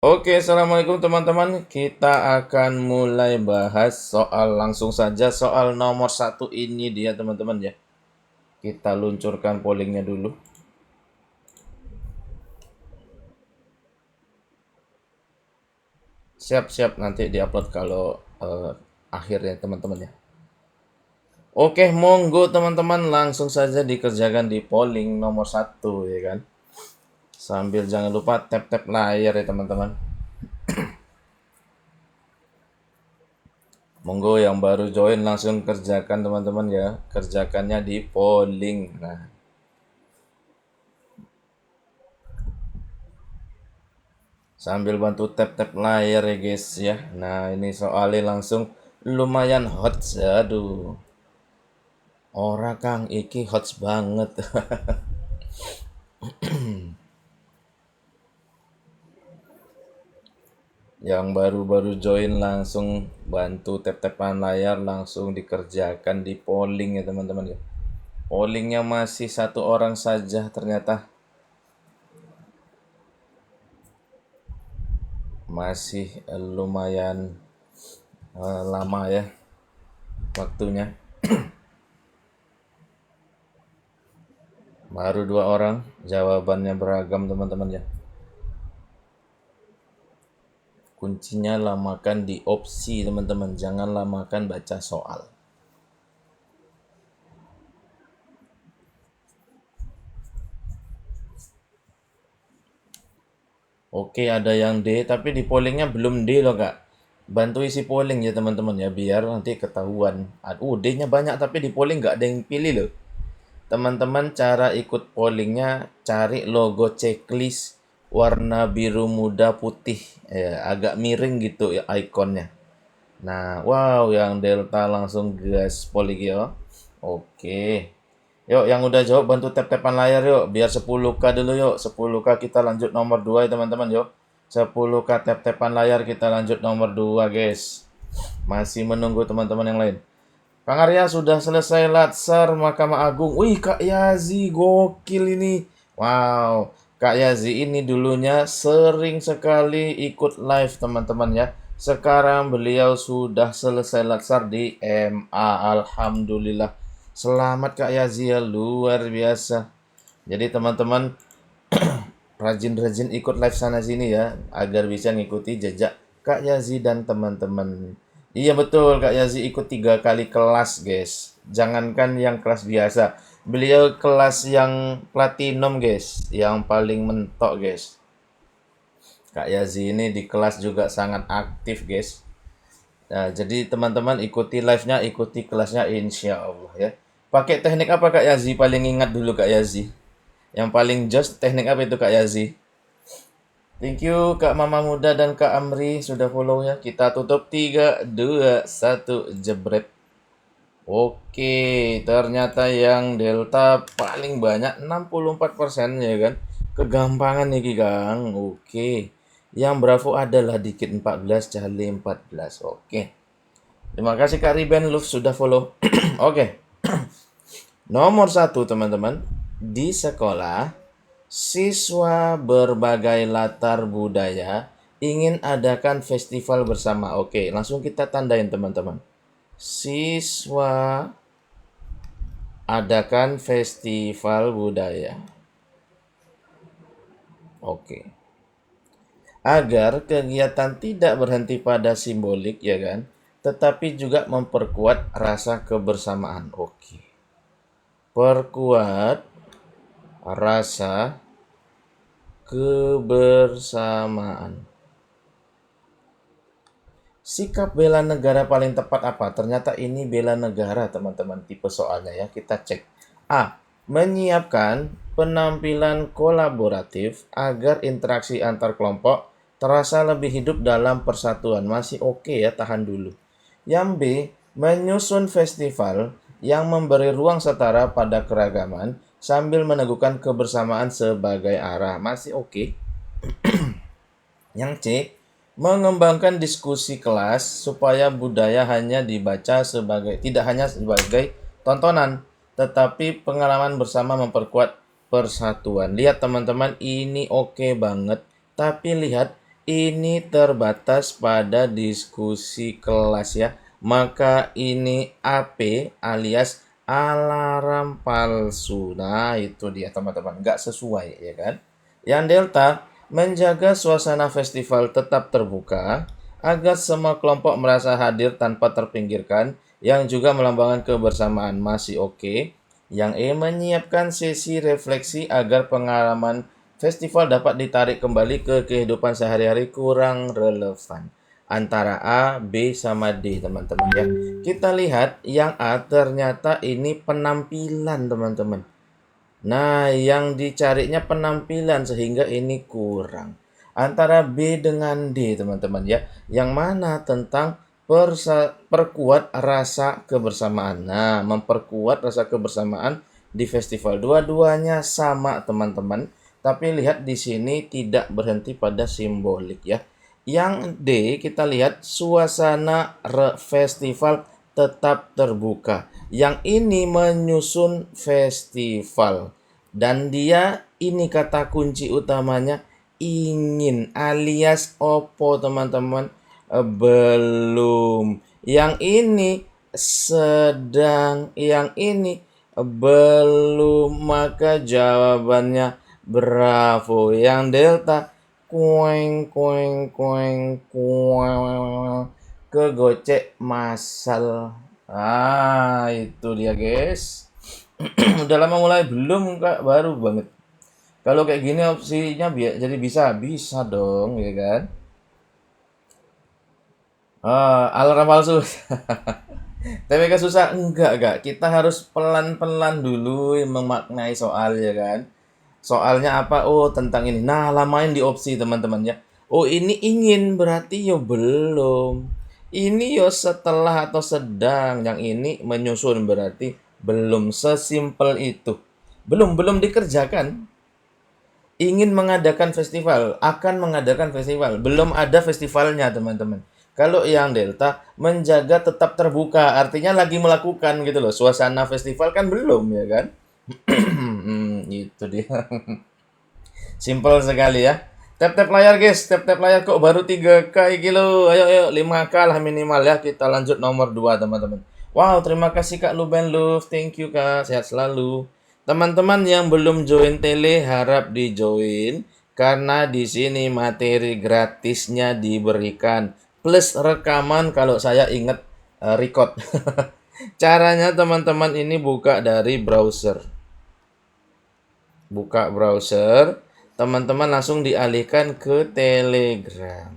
Oke, assalamualaikum teman-teman. Kita akan mulai bahas soal langsung saja soal nomor satu ini dia teman-teman ya. Kita luncurkan pollingnya dulu. Siap-siap nanti diupload kalau akhirnya teman-teman ya. Oke, monggo teman-teman langsung saja dikerjakan di polling nomor satu ya kan. Sambil jangan lupa tap-tap layar ya teman-teman. Monggo yang baru join langsung kerjakan teman-teman ya. Kerjakannya di polling. Nah, sambil bantu tap-tap layar ya guys ya. Nah ini soalnya langsung lumayan hot. Aduh. Ora Kang, iki hot banget. Yang baru-baru join langsung bantu tap-tapan layar langsung dikerjakan di polling ya teman-teman ya. Pollingnya masih satu orang saja ternyata. Masih lumayan lama ya waktunya. Baru dua orang, jawabannya beragam teman-teman ya. Kuncinya lamakan di opsi teman-teman, jangan lamakan baca soal. Oke, ada yang D, tapi di pollingnya belum D loh kak. Bantu isi polling ya teman-teman ya, biar nanti ketahuan. Aduh, D-nya banyak tapi di polling nggak ada yang pilih loh. Teman-teman cara ikut pollingnya, cari logo checklist warna biru muda putih. Ya, agak miring gitu ya ikonnya. Nah, wow, yang Delta langsung gas polling ya. Oke. Yuk, yang udah jawab bantu tap-tapan layar yuk. Biar 10K dulu yuk. 10K kita lanjut nomor 2 ya teman-teman yuk. 10K tap-tapan layar kita lanjut nomor 2 guys. Masih menunggu teman-teman yang lain. Kang Arya sudah selesai latsar Mahkamah Agung. Wih, Kak Yazi gokil ini. Wow, Kak Yazi ini dulunya sering sekali ikut live teman-teman ya. Sekarang beliau sudah selesai latsar di MA. Alhamdulillah. Selamat Kak Yazi ya, luar biasa. Jadi teman-teman rajin-rajin ikut live sana sini ya agar bisa ngikuti jejak Kak Yazi dan teman-teman. Iya betul, Kak Yazi ikut 3 kali kelas guys. Jangankan yang kelas biasa, beliau kelas yang platinum guys, yang paling mentok guys. Kak Yazi ini di kelas juga sangat aktif guys. Nah, jadi teman-teman ikuti live-nya, ikuti kelasnya insya Allah ya. Pakai teknik apa Kak Yazi? Paling ingat dulu Kak Yazi. Yang paling just teknik apa itu Kak Yazi? Thank you Kak Mama Muda dan Kak Amri sudah follow ya. Kita tutup 3, 2, 1, jebret. Oke, ternyata yang Delta paling banyak 64% ya kan. Kegampangan nih Kang. Oke. Yang Bravo adalah dikit 14, Charlie 14. Oke. Terima kasih Kak Riben Luf sudah follow. Oke. Nomor 1 teman-teman. Di sekolah siswa berbagai latar budaya ingin adakan festival bersama. Oke, langsung kita tandain teman-teman. Siswa adakan festival budaya. Oke. Agar kegiatan tidak berhenti pada simbolik ya kan, tetapi juga memperkuat rasa kebersamaan. Oke. Perkuat rasa kebersamaan. Sikap bela negara paling tepat apa? Ternyata ini bela negara, teman-teman. Tipe soalnya ya, kita cek. A. Menyiapkan penampilan kolaboratif agar interaksi antar kelompok terasa lebih hidup dalam persatuan. Masih oke ya, tahan dulu. Yang B. Menyusun festival yang memberi ruang setara pada keragaman sambil meneguhkan kebersamaan sebagai arah. Masih oke. Yang C, mengembangkan diskusi kelas supaya budaya hanya dibaca sebagai tidak hanya sebagai tontonan, tetapi pengalaman bersama memperkuat persatuan. Lihat teman-teman, ini oke banget. Tapi lihat ini terbatas pada diskusi kelas ya. Maka ini AP alias alarm palsu. Nah, itu dia teman-teman. Nggak sesuai ya kan. Yang delta, menjaga suasana festival tetap terbuka agar semua kelompok merasa hadir tanpa terpinggirkan, yang juga melambangkan kebersamaan masih oke. Yang E, menyiapkan sesi refleksi agar pengalaman festival dapat ditarik kembali ke kehidupan sehari-hari kurang relevan. Antara A, B, sama D, teman-teman ya. Kita lihat yang A ternyata ini penampilan, teman-teman. Nah, yang dicarinya penampilan sehingga ini kurang. Antara B dengan D, teman-teman ya. Yang mana tentang perkuat rasa kebersamaan. Nah, memperkuat rasa kebersamaan di festival. Dua-duanya sama, teman-teman. Tapi lihat di sini tidak berhenti pada simbolik ya. Yang D, kita lihat suasana festival tetap terbuka. Yang ini menyusun festival. Dan dia ini kata kunci utamanya ingin alias opo teman-teman. Belum. Yang ini sedang, yang ini belum, maka jawabannya bravo. Yang delta kueng kueng kueng kueng kegocek masal. Ah, itu dia guys. Udah lama mulai belum Kak? Baru banget. Kalau kayak gini opsinya jadi bisa dong, ya kan? Alarm palsu. TPK susah? Enggak. Kita harus pelan-pelan dulu memaknai soal, ya kan? Soalnya apa? Oh, tentang ini. Nah, lamain di opsi, teman-teman ya. Oh, ini ingin berarti yo belum. Ini yo setelah atau sedang. Yang ini menyusun berarti belum, sesimpel itu. Belum dikerjakan. Ingin mengadakan festival, akan mengadakan festival. Belum ada festivalnya, teman-teman. Kalau yang Delta, menjaga tetap terbuka, artinya lagi melakukan gitu loh. Suasana festival kan belum, ya kan? Itu dia. Simple sekali ya. Tap-tap layar guys, tap-tap layar kok baru 3K kilo. Ayo 5K lah minimal ya. Kita lanjut nomor 2 teman-teman. Wow, terima kasih Kak Luben Love. Thank you Kak, sehat selalu. Teman-teman yang belum join tele harap di join karena di sini materi gratisnya diberikan plus rekaman kalau saya ingat record. Caranya teman-teman ini buka dari browser. Buka browser, teman-teman langsung dialihkan ke Telegram.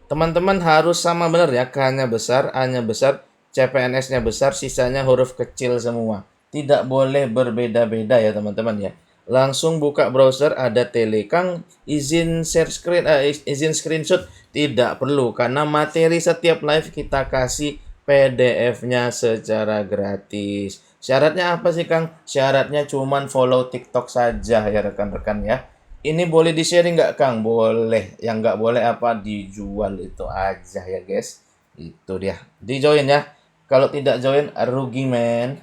Teman-teman harus sama benar ya, K-nya besar, A-nya besar, CPNS-nya besar, sisanya huruf kecil semua. Tidak boleh berbeda-beda ya teman-teman ya. Langsung buka browser, ada Telegram, izin share screen, izin screenshot tidak perlu karena materi setiap live kita kasih PDF-nya secara gratis. Syaratnya apa sih Kang? Syaratnya cuman follow TikTok saja ya rekan-rekan ya. Ini boleh di-sharing nggak Kang? Boleh. Yang nggak boleh apa? Dijual itu aja ya guys. Itu dia. Di-join ya. Kalau tidak join, rugi men.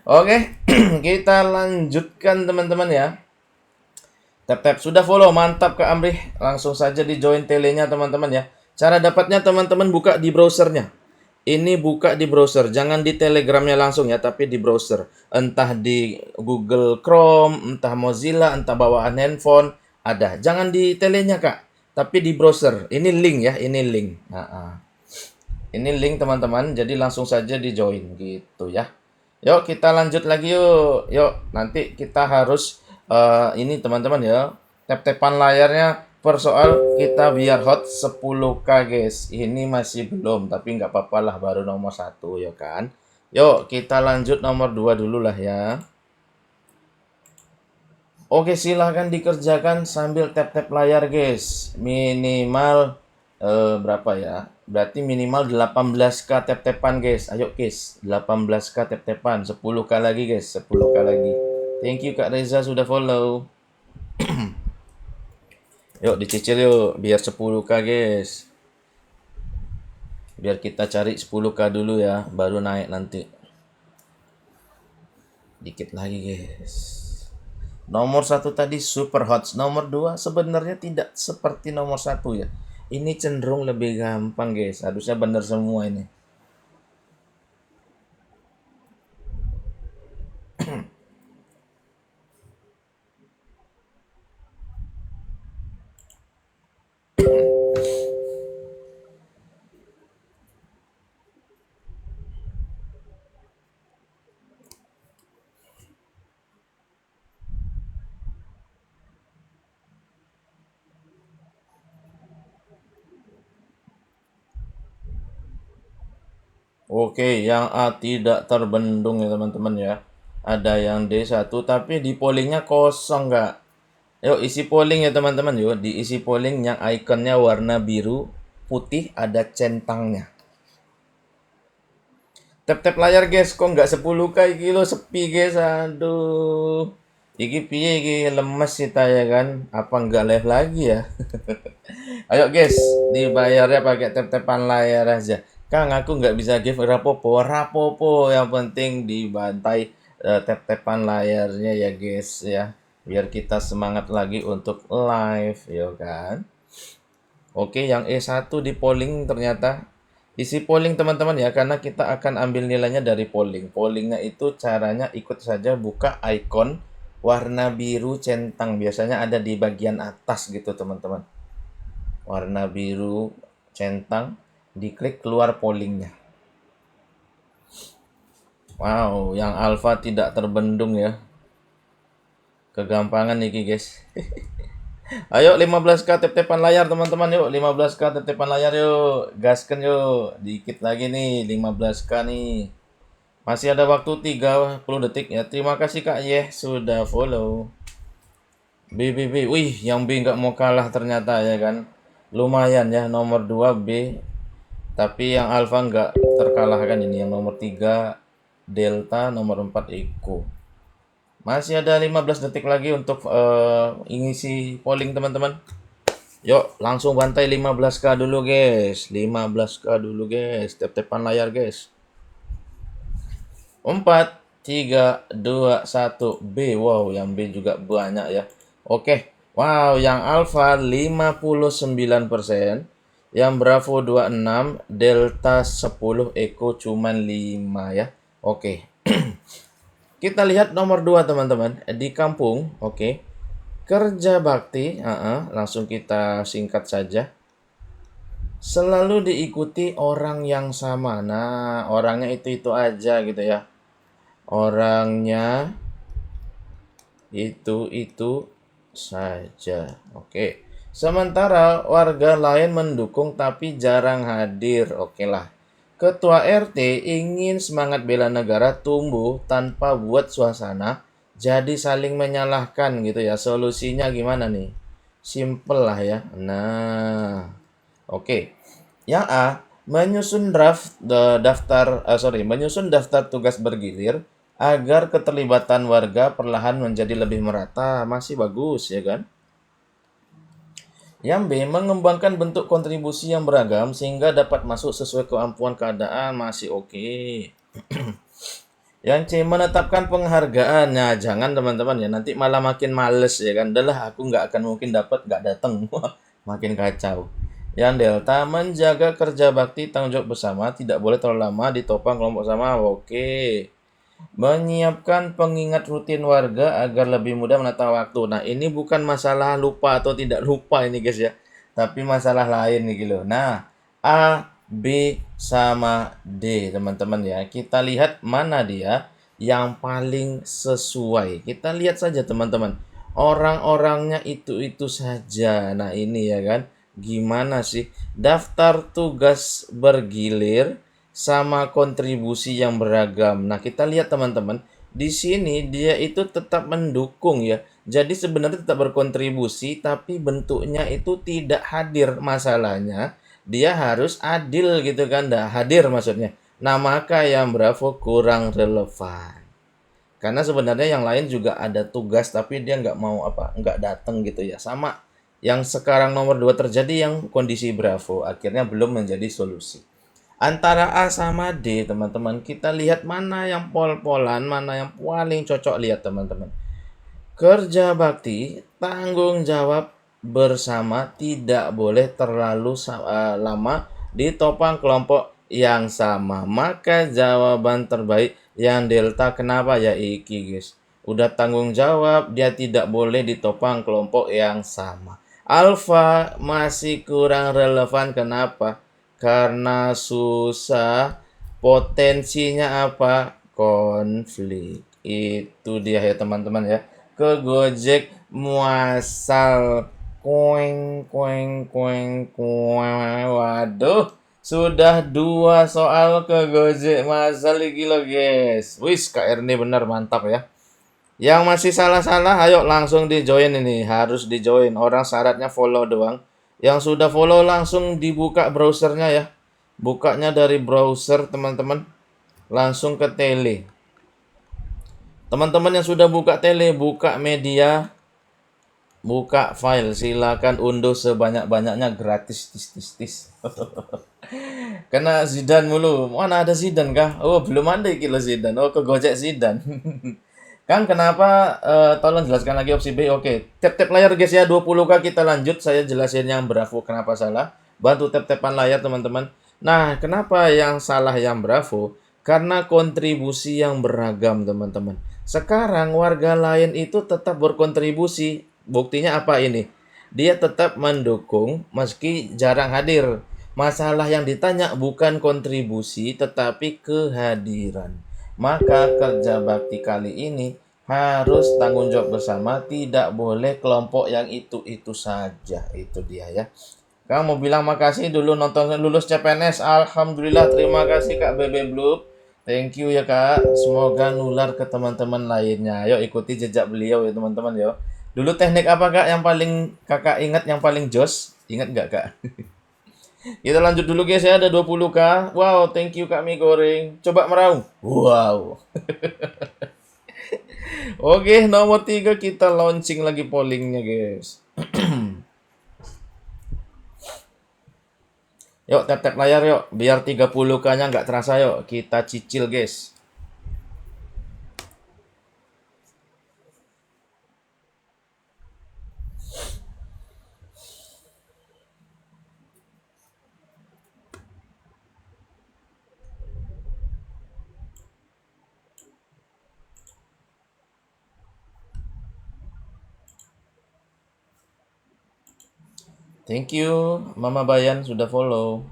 Oke, kita lanjutkan teman-teman ya. Tap-tap. Sudah follow. Mantap Kak Amri. Langsung saja di-join telenya teman-teman ya. Cara dapatnya teman-teman buka di browsernya. Ini buka di browser, jangan di Telegramnya langsung ya, tapi di browser. Entah di Google Chrome, entah Mozilla, entah bawaan handphone, ada. Jangan di telenya Kak, tapi di browser. Ini link ya, ini link. Ini link teman-teman, jadi langsung saja di join gitu ya. Yuk kita lanjut lagi yuk. Nanti kita harus ini teman-teman ya. Tap-tapan layarnya per soal kita biar hot 10K guys. Ini masih belum, tapi nggak apa-apa lah, baru nomor 1 ya kan. Yuk kita lanjut nomor 2 dulu lah ya. Oke, silahkan dikerjakan sambil tap-tap layar guys. Minimal berapa ya? Berarti minimal 18K tap-tapan guys. Ayo guys, 18K tap-tapan. 10K lagi guys, 10K lagi. Thank you Kak Reza sudah follow. Yuk dicicil yuk, biar 10K guys. Biar kita cari 10K dulu ya, baru naik nanti. Dikit lagi guys. Nomor satu tadi super hot. Nomor dua sebenarnya tidak seperti nomor satu ya. Ini cenderung lebih gampang guys. Harusnya benar semua ini. Oke, yang A tidak terbendung ya teman-teman ya. Ada yang D1 tapi di pollingnya kosong nggak? Yuk isi polling ya teman-teman yuk. Diisi polling yang ikonnya warna biru putih ada centangnya. Tap-tap layar guys, kok nggak 10k iki lo sepi guys, aduh. Iki piye iki lemes kita ya kan? Apa nggak live lagi ya? Ayo guys, dibayarnya pakai tap-tapan layar aja. Kang, aku nggak bisa give rapopo, rapopo. Yang penting dibantai tap-tapan layarnya ya guys ya. Biar kita semangat lagi untuk live, ya kan? Oke, yang E1 di polling ternyata. Isi polling teman-teman ya, karena kita akan ambil nilainya dari polling. Pollingnya itu caranya ikut saja buka icon warna biru centang. Biasanya ada di bagian atas gitu teman-teman. Warna biru centang, diklik keluar pollingnya. Wow, yang alpha tidak terbendung ya. Kegampangan nih guys. Ayo 15k tap-tapan layar teman-teman yuk. 15k tap-tapan layar yuk. Gaskan yuk. Dikit lagi nih 15k nih. Masih ada waktu 30 detik ya. Terima kasih Kak Yeh sudah follow. B. Wih, yang B nggak mau kalah ternyata ya kan. Lumayan ya nomor 2 B. Tapi yang alpha nggak terkalahkan ini. Yang nomor 3 Delta, nomor 4 Eko. Masih ada 15 detik lagi untuk ngisi polling teman-teman. Yuk, langsung bantai 15k dulu guys. 15k dulu guys. Tap-tapan layar guys. 4, 3, 2, 1 B. Wow, yang B juga banyak ya. Oke. Wow, yang alpha 59%. Yang Bravo 26, Delta 10, Eko cuman 5 ya. Oke. Kita lihat nomor 2 teman-teman. Di kampung, oke. Kerja bakti, langsung kita singkat saja. Selalu diikuti orang yang sama. Nah, orangnya itu aja gitu ya. Orangnya itu saja. Oke. Sementara warga lain mendukung tapi jarang hadir. Oke lah. Ketua RT ingin semangat bela negara tumbuh tanpa buat suasana jadi saling menyalahkan gitu ya. Solusinya gimana nih? Simple lah ya. Nah, oke. Yang A, menyusun daftar tugas bergilir agar keterlibatan warga perlahan menjadi lebih merata. Masih bagus ya kan? Yang B, mengembangkan bentuk kontribusi yang beragam sehingga dapat masuk sesuai kemampuan keadaan. Masih oke. Yang C, menetapkan penghargaan. Nah, jangan teman-teman ya, nanti malah makin males ya kan. Udah lah, aku nggak akan mungkin dapat, nggak datang. Makin kacau. Yang Delta, menjaga kerja bakti tanggung jawab bersama, tidak boleh terlalu lama ditopang kelompok sama. Oke. Menyiapkan pengingat rutin warga agar lebih mudah menata waktu. Nah, ini bukan masalah lupa atau tidak lupa ini guys ya. Tapi masalah lain nih gitu. Nah, A, B, sama D teman-teman ya. Kita lihat mana dia yang paling sesuai. Kita lihat saja teman-teman. Orang-orangnya itu saja. Nah, ini ya kan. Gimana sih? Daftar tugas bergilir sama kontribusi yang beragam. Nah, kita lihat teman-teman, di sini dia itu tetap mendukung ya. Jadi sebenarnya tetap berkontribusi tapi bentuknya itu tidak hadir. Masalahnya dia harus adil gitu kan, dah hadir maksudnya. Nah, maka yang Bravo kurang relevan. Karena sebenarnya yang lain juga ada tugas tapi dia nggak mau nggak datang gitu ya. Sama yang sekarang nomor 2 terjadi yang kondisi Bravo akhirnya belum menjadi solusi. Antara A sama D, teman-teman, kita lihat mana yang pol-polan, mana yang paling cocok lihat, teman-teman. Kerja bakti, tanggung jawab bersama tidak boleh terlalu lama ditopang kelompok yang sama. Maka jawaban terbaik yang delta kenapa ya iki guys. Udah tanggung jawab, dia tidak boleh ditopang kelompok yang sama. Alfa masih kurang relevan kenapa? Karena susah, potensinya apa? Konflik. Itu dia ya teman-teman ya. Ke Gojek muasal koeng koeng koeng koeng. Waduh, sudah 2 soal ke Gojek masal iki lo guys. Wis Kak Erni bener mantap ya. Yang masih salah-salah ayo langsung di join ini, harus di join. Orang syaratnya follow doang. Yang sudah follow langsung dibuka browsernya ya. Bukanya dari browser teman-teman. Langsung ke tele. Teman-teman yang sudah buka tele, buka media, buka file, silakan unduh sebanyak-banyaknya gratis tis tis tis. Kena Zidane mulu. Mana ada Zidane kah? Oh, belum ada iki lo Zidane. Oh, ke Gojek Zidane. Kang, kenapa tolong jelaskan lagi opsi B. Oke, tap-tap layar guys ya, 20K kita lanjut. Saya jelasin yang Bravo kenapa salah. Bantu tap-tapan layar teman-teman. Nah, kenapa yang salah yang Bravo? Karena kontribusi yang beragam teman-teman. Sekarang warga lain itu tetap berkontribusi. Buktinya apa ini? Dia tetap mendukung meski jarang hadir. Masalah yang ditanya bukan kontribusi tetapi kehadiran. Maka kerja bakti kali ini harus tanggung jawab bersama, tidak boleh kelompok yang itu-itu saja. Itu dia ya. Kang mau bilang makasih dulu nonton lulus CPNS. Alhamdulillah, terima kasih Kak Bebe Blue. Thank you ya Kak. Semoga nular ke teman-teman lainnya. Ayo ikuti jejak beliau ya teman-teman ya. Dulu teknik apa Kak yang paling Kakak ingat, yang paling jos? Ingat nggak Kak? Kita lanjut dulu guys ya, ada 20K. Wow, thank you Kak mie goreng. Coba meraung. Wow. Oke, nomor 3 kita launching lagi pollingnya guys. Yuk, tap-tap layar yuk. Biar 30K-nya nggak terasa yuk. Kita cicil guys. Thank you, Mama Bayan sudah follow.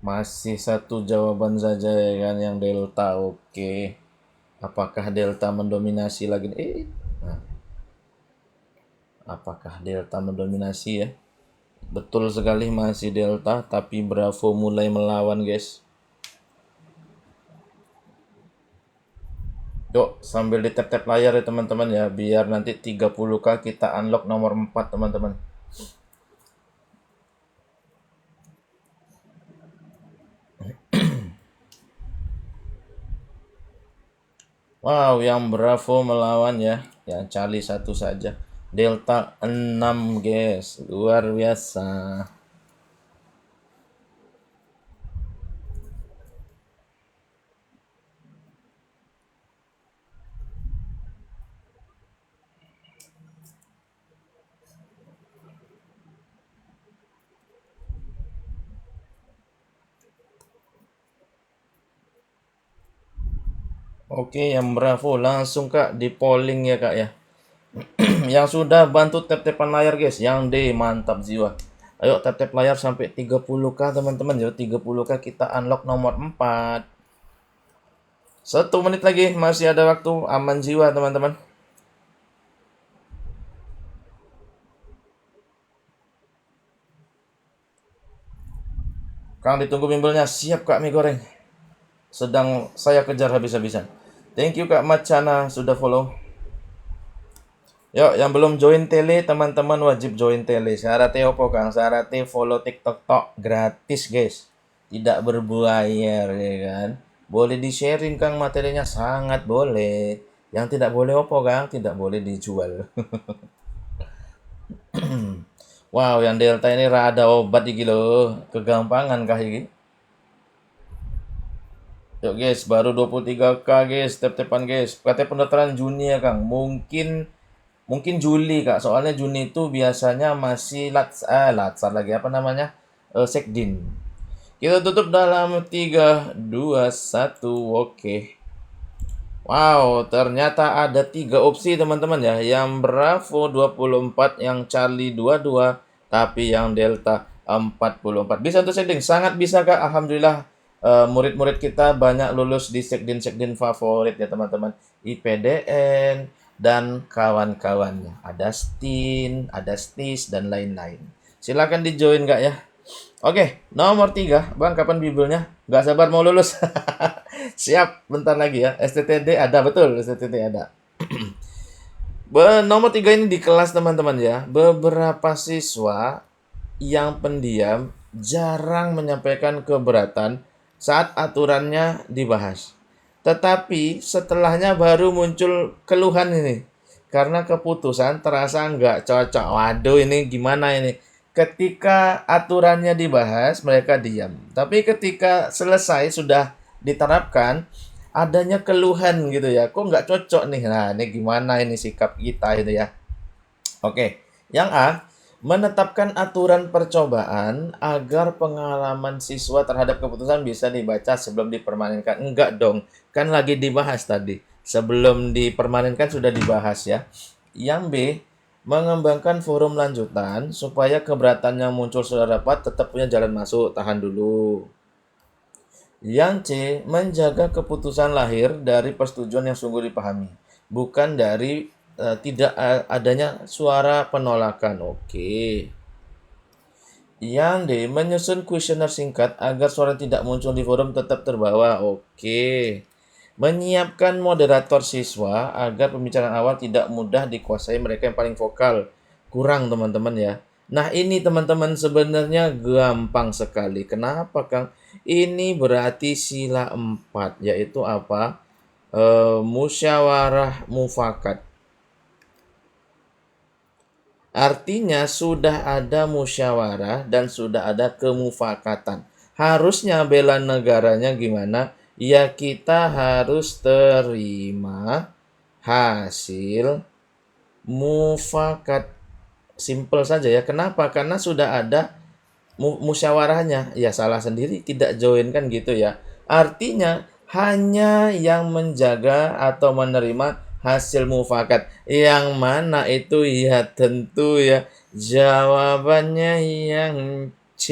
Masih satu jawaban saja ya kan yang delta. Oke. Apakah delta mendominasi lagi? Nah, apakah delta mendominasi ya? Betul sekali masih delta, tapi Bravo mulai melawan guys. Yuk, sambil di tap-tap layar ya teman-teman ya, biar nanti 30K kita unlock nomor 4 teman-teman. Wow, yang Bravo melawan ya. Yang Charlie 1 saja. Delta 6 guys, luar biasa. Oke, yang Bravo langsung Kak di polling ya Kak ya. Yang sudah bantu tap-tapan layar guys, yang D mantap jiwa. Ayo tap-tap layar sampai 30K teman-teman ya. 30K kita unlock nomor 4. 1 menit lagi, masih ada waktu, aman jiwa teman-teman. Kang ditunggu bimbelnya, siap Kak mie goreng. Sedang saya kejar habis-habisan. Thank you Kak Macana sudah follow. Yuk, yang belum join tele, teman-teman wajib join tele. Syaratnya apa Kang? Syaratnya follow TikTok tok gratis guys. Tidak berbayar ya kan. Boleh di-sharing Kang materinya, sangat boleh. Yang tidak boleh apa Kang? Tidak boleh dijual. Wow, yang delta ini rada obat iki lho. Kegampangan kah iki? Yuk guys, baru 23K guys, tap-tapan guys. Katanya pendaftaran Juni ya Kang. Mungkin Juli Kak. Soalnya Juni itu biasanya masih latsar lagi apa namanya? Sekdin. Kita tutup dalam 3 2 1. Oke. Wow, ternyata ada 3 opsi teman-teman ya. Yang Bravo 24, yang Charlie 22, tapi yang Delta 44. Bisa untuk setting? Sangat bisa Kak. Alhamdulillah murid-murid kita banyak lulus di sekdin-sekdin favorit ya teman-teman. IPDN dan kawan-kawannya. Ada STIN, ada STIS, dan lain-lain. Silakan di-join Kak ya. Oke, nomor 3. Bang, kapan bibelnya? Nggak sabar mau lulus. Siap, bentar lagi ya. STTD ada, betul. STTD ada. Nomor 3 ini di kelas teman-teman ya. Beberapa siswa yang pendiam jarang menyampaikan keberatan saat aturannya dibahas. Tetapi setelahnya baru muncul keluhan ini. Karena keputusan terasa nggak cocok. Waduh, ini gimana ini? Ketika aturannya dibahas, mereka diam. Tapi ketika selesai, sudah diterapkan, adanya keluhan gitu ya. Kok nggak cocok nih? Nah, ini gimana ini sikap kita itu ya. Oke, yang A, menetapkan aturan percobaan agar pengalaman siswa terhadap keputusan bisa dibaca sebelum dipermanenkan. Enggak dong, kan lagi dibahas tadi. Sebelum dipermanenkan sudah dibahas ya. Yang B, mengembangkan forum lanjutan supaya keberatan yang muncul sudah dapat tetap punya jalan masuk. Tahan dulu. Yang C, menjaga keputusan lahir dari persetujuan yang sungguh dipahami, bukan dari tidak adanya suara penolakan. Oke. Yang D, menyusun kuesioner singkat agar suara tidak muncul di forum tetap terbawa. Oke. Menyiapkan moderator siswa agar pembicaraan awal tidak mudah dikuasai mereka yang paling vokal. Kurang teman-teman ya. Nah ini teman-teman sebenarnya gampang sekali. Kenapa Kang? Ini berarti sila 4, yaitu apa? Musyawarah mufakat. Artinya sudah ada musyawarah dan sudah ada kemufakatan. Harusnya bela negaranya gimana? Ya kita harus terima hasil mufakat. Simple saja ya. Kenapa? Karena sudah ada musyawarahnya. Ya salah sendiri tidak join kan gitu ya. Artinya hanya yang menjaga atau menerima hasil mufakat. Yang mana itu? Ya tentu ya jawabannya yang C.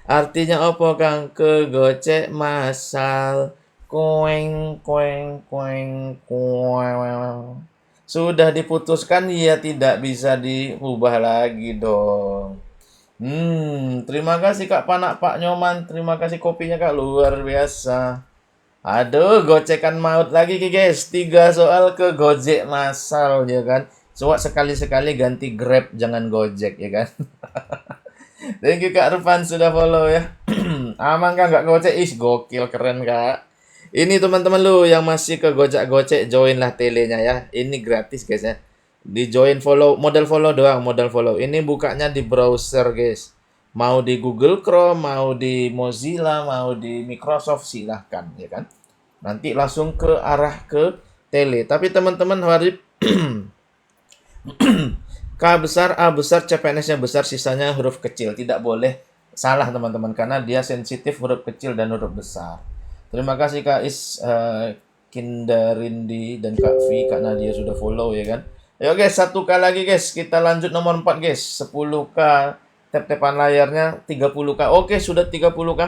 Artinya apa Kang? Kegocek masal. Kueng kueng kueng kueng. Sudah diputuskan ya tidak bisa diubah lagi dong. Terima kasih Kak Panak Pak Nyoman. Terima kasih kopinya Kak, luar biasa. Aduh, gocekan maut lagi guys. 3 soal ke Gojek masal ya kan. Coba sekali-sekali ganti Grab, jangan Gojek ya kan. Thank you Kak Rufan sudah follow ya. Aman kan nggak Gojek? Ih, gokil keren Kak. Ini teman-teman lu yang masih ke Gojek, join lah telenya ya. Ini gratis guys ya. Di join follow, modal follow doang, modal follow. Ini bukanya di browser guys. Mau di Google Chrome, mau di Mozilla, mau di Microsoft silahkan ya kan. Nanti langsung ke arah ke tele. Tapi teman-teman harus K besar, A besar, CPNS-nya besar, sisanya huruf kecil. Tidak boleh salah teman-teman karena dia sensitif huruf kecil dan huruf besar. Terima kasih Kak Kindarindi dan Kak V, Kak Nadia sudah follow ya kan. Ayo guys, 1K lagi guys. Kita lanjut nomor 4 guys. 10K tap-tapan layarnya, 30K. Oke, sudah 30K.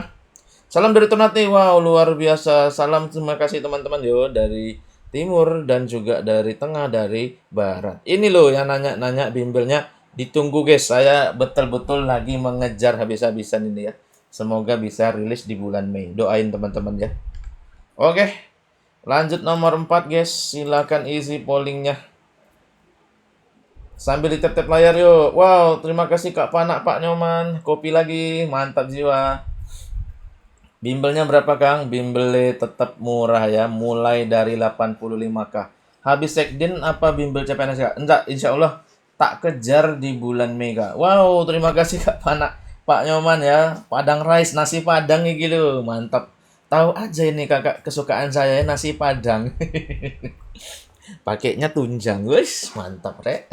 Salam dari Ternate. Wow, luar biasa. Salam, terima kasih teman-teman yo dari timur dan juga dari tengah, dari barat. Ini loh yang nanya-nanya bimbelnya. Ditunggu guys. Saya betul-betul lagi mengejar habis-habisan ini ya. Semoga bisa rilis di bulan Mei. Doain teman-teman ya. Oke. Lanjut nomor 4 guys. Silakan isi pollingnya. Sambil di tap-tap layar yuk. Wow, terima kasih Kak Panak Pak Nyoman. Kopi lagi. Mantap jiwa. Bimbelnya berapa Kang? Bimbelnya tetap murah ya. Mulai dari 85K. Habis sekdin apa bimbel CPNS Kak? Enggak, insya Allah tak kejar di bulan Mei Kak. Wow, terima kasih Kak Panak Pak Nyoman ya. Padang rice, nasi padang nih gitu. Mantap. Tahu aja ini kakak kesukaan saya nasi Padang. Pakainya tunjang, wes mantap rek.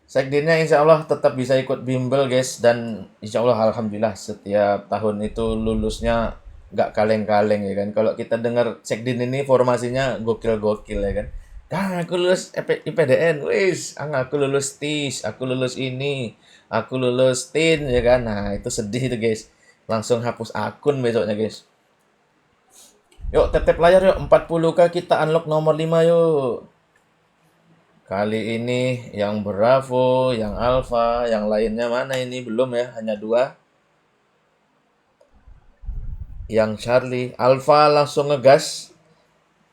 Sekdinnya insya Allah tetap bisa ikut bimbel guys, dan insya Allah alhamdulillah setiap tahun itu lulusnya nggak kaleng-kaleng ya kan. Kalau kita dengar Sekdin ini formasinya gokil-gokil ya kan. Kang aku lulus IPDN, wis, aku lulus TIS, aku lulus ini, aku lulus TIN ya kan. Nah itu sedih itu guys. Langsung hapus akun besoknya guys. Yuk tap-tap layar yuk, 40K kita unlock nomor 5 yuk. Kali ini yang Bravo, yang Alpha, yang lainnya mana ini? Belum ya, hanya 2. Yang Charlie, Alpha langsung ngegas.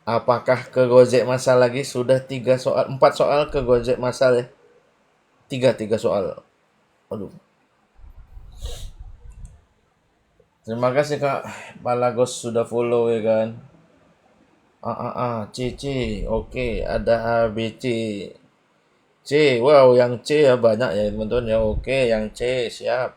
Apakah ke Gojek Masal lagi? Sudah 3 soal, 4 soal ke Gojek Masal ya. 3 soal. Aduh. Terima kasih Kak Palagos sudah follow ya kan. C, C. Oke, ada A, B, C. C, wow, yang C ya banyak ya teman-teman ya. Oke, yang C siap.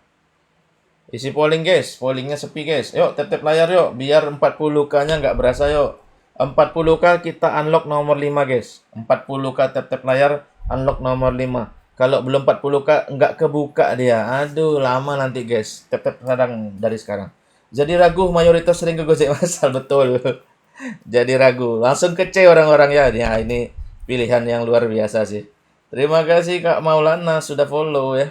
Isi polling guys, pollingnya sepi guys. Yuk, tap-tap layar yuk, biar 40K-nya nggak berasa yuk. 40K kita unlock nomor 5 guys. 40K tap-tap layar, unlock nomor 5. Kalau belum 40K nggak kebuka dia. Aduh, lama nanti guys. Tap-tap sekarang dari sekarang. Jadi ragu mayoritas sering ke Gojek Masal, betul. Jadi ragu. Langsung ke C orang-orang ya. Ya, ini pilihan yang luar biasa sih. Terima kasih Kak Maulana sudah follow ya.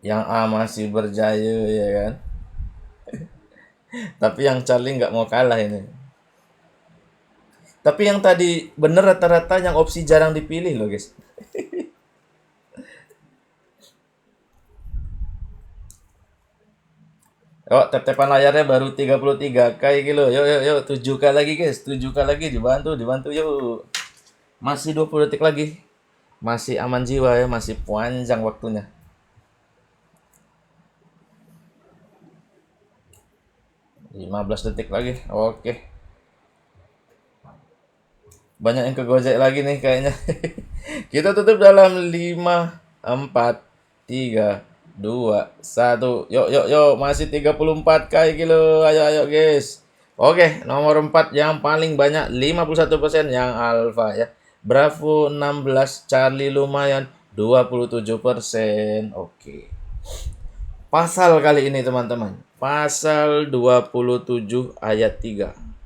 Yang A masih berjaya ya kan. Tapi yang Charlie nggak mau kalah ini. Tapi yang tadi bener rata-rata yang opsi jarang dipilih loh guys. Oh, tap-tapan layarnya baru 33K gitu. Yuk, yuk, yuk. 7K lagi guys. 7K lagi dibantu, dibantu yuk. Masih 20 detik lagi. Masih aman jiwa ya, masih panjang waktunya. 15 detik lagi. Oke. Banyak yang ke Gojek lagi nih kayaknya. Kita tutup dalam 5, 4, 3, 2, 1. Yuk, yuk, yuk. Masih 34K kilo. Ayo, ayo guys. Oke, nomor 4 yang paling banyak 51% yang Alpha ya. Bravo 16, Charlie lumayan 27%. Oke. Pasal kali ini teman-teman. Pasal 27 ayat 3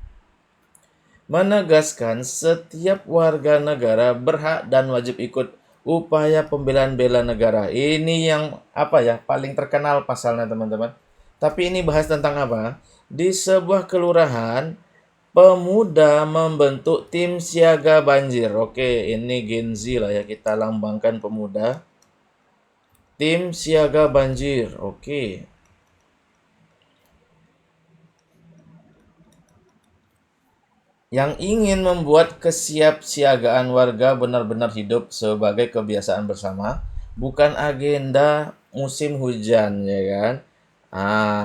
menegaskan setiap warga negara berhak dan wajib ikut upaya pembelaan bela negara. Ini yang apa ya, paling terkenal pasalnya teman-teman. Tapi ini bahas tentang apa? Di sebuah kelurahan, pemuda membentuk tim siaga banjir. Oke, ini Gen Z lah ya, kita lambangkan pemuda. Tim siaga banjir. Oke. Yang ingin membuat kesiapsiagaan warga benar-benar hidup sebagai kebiasaan bersama, bukan agenda musim hujan ya kan.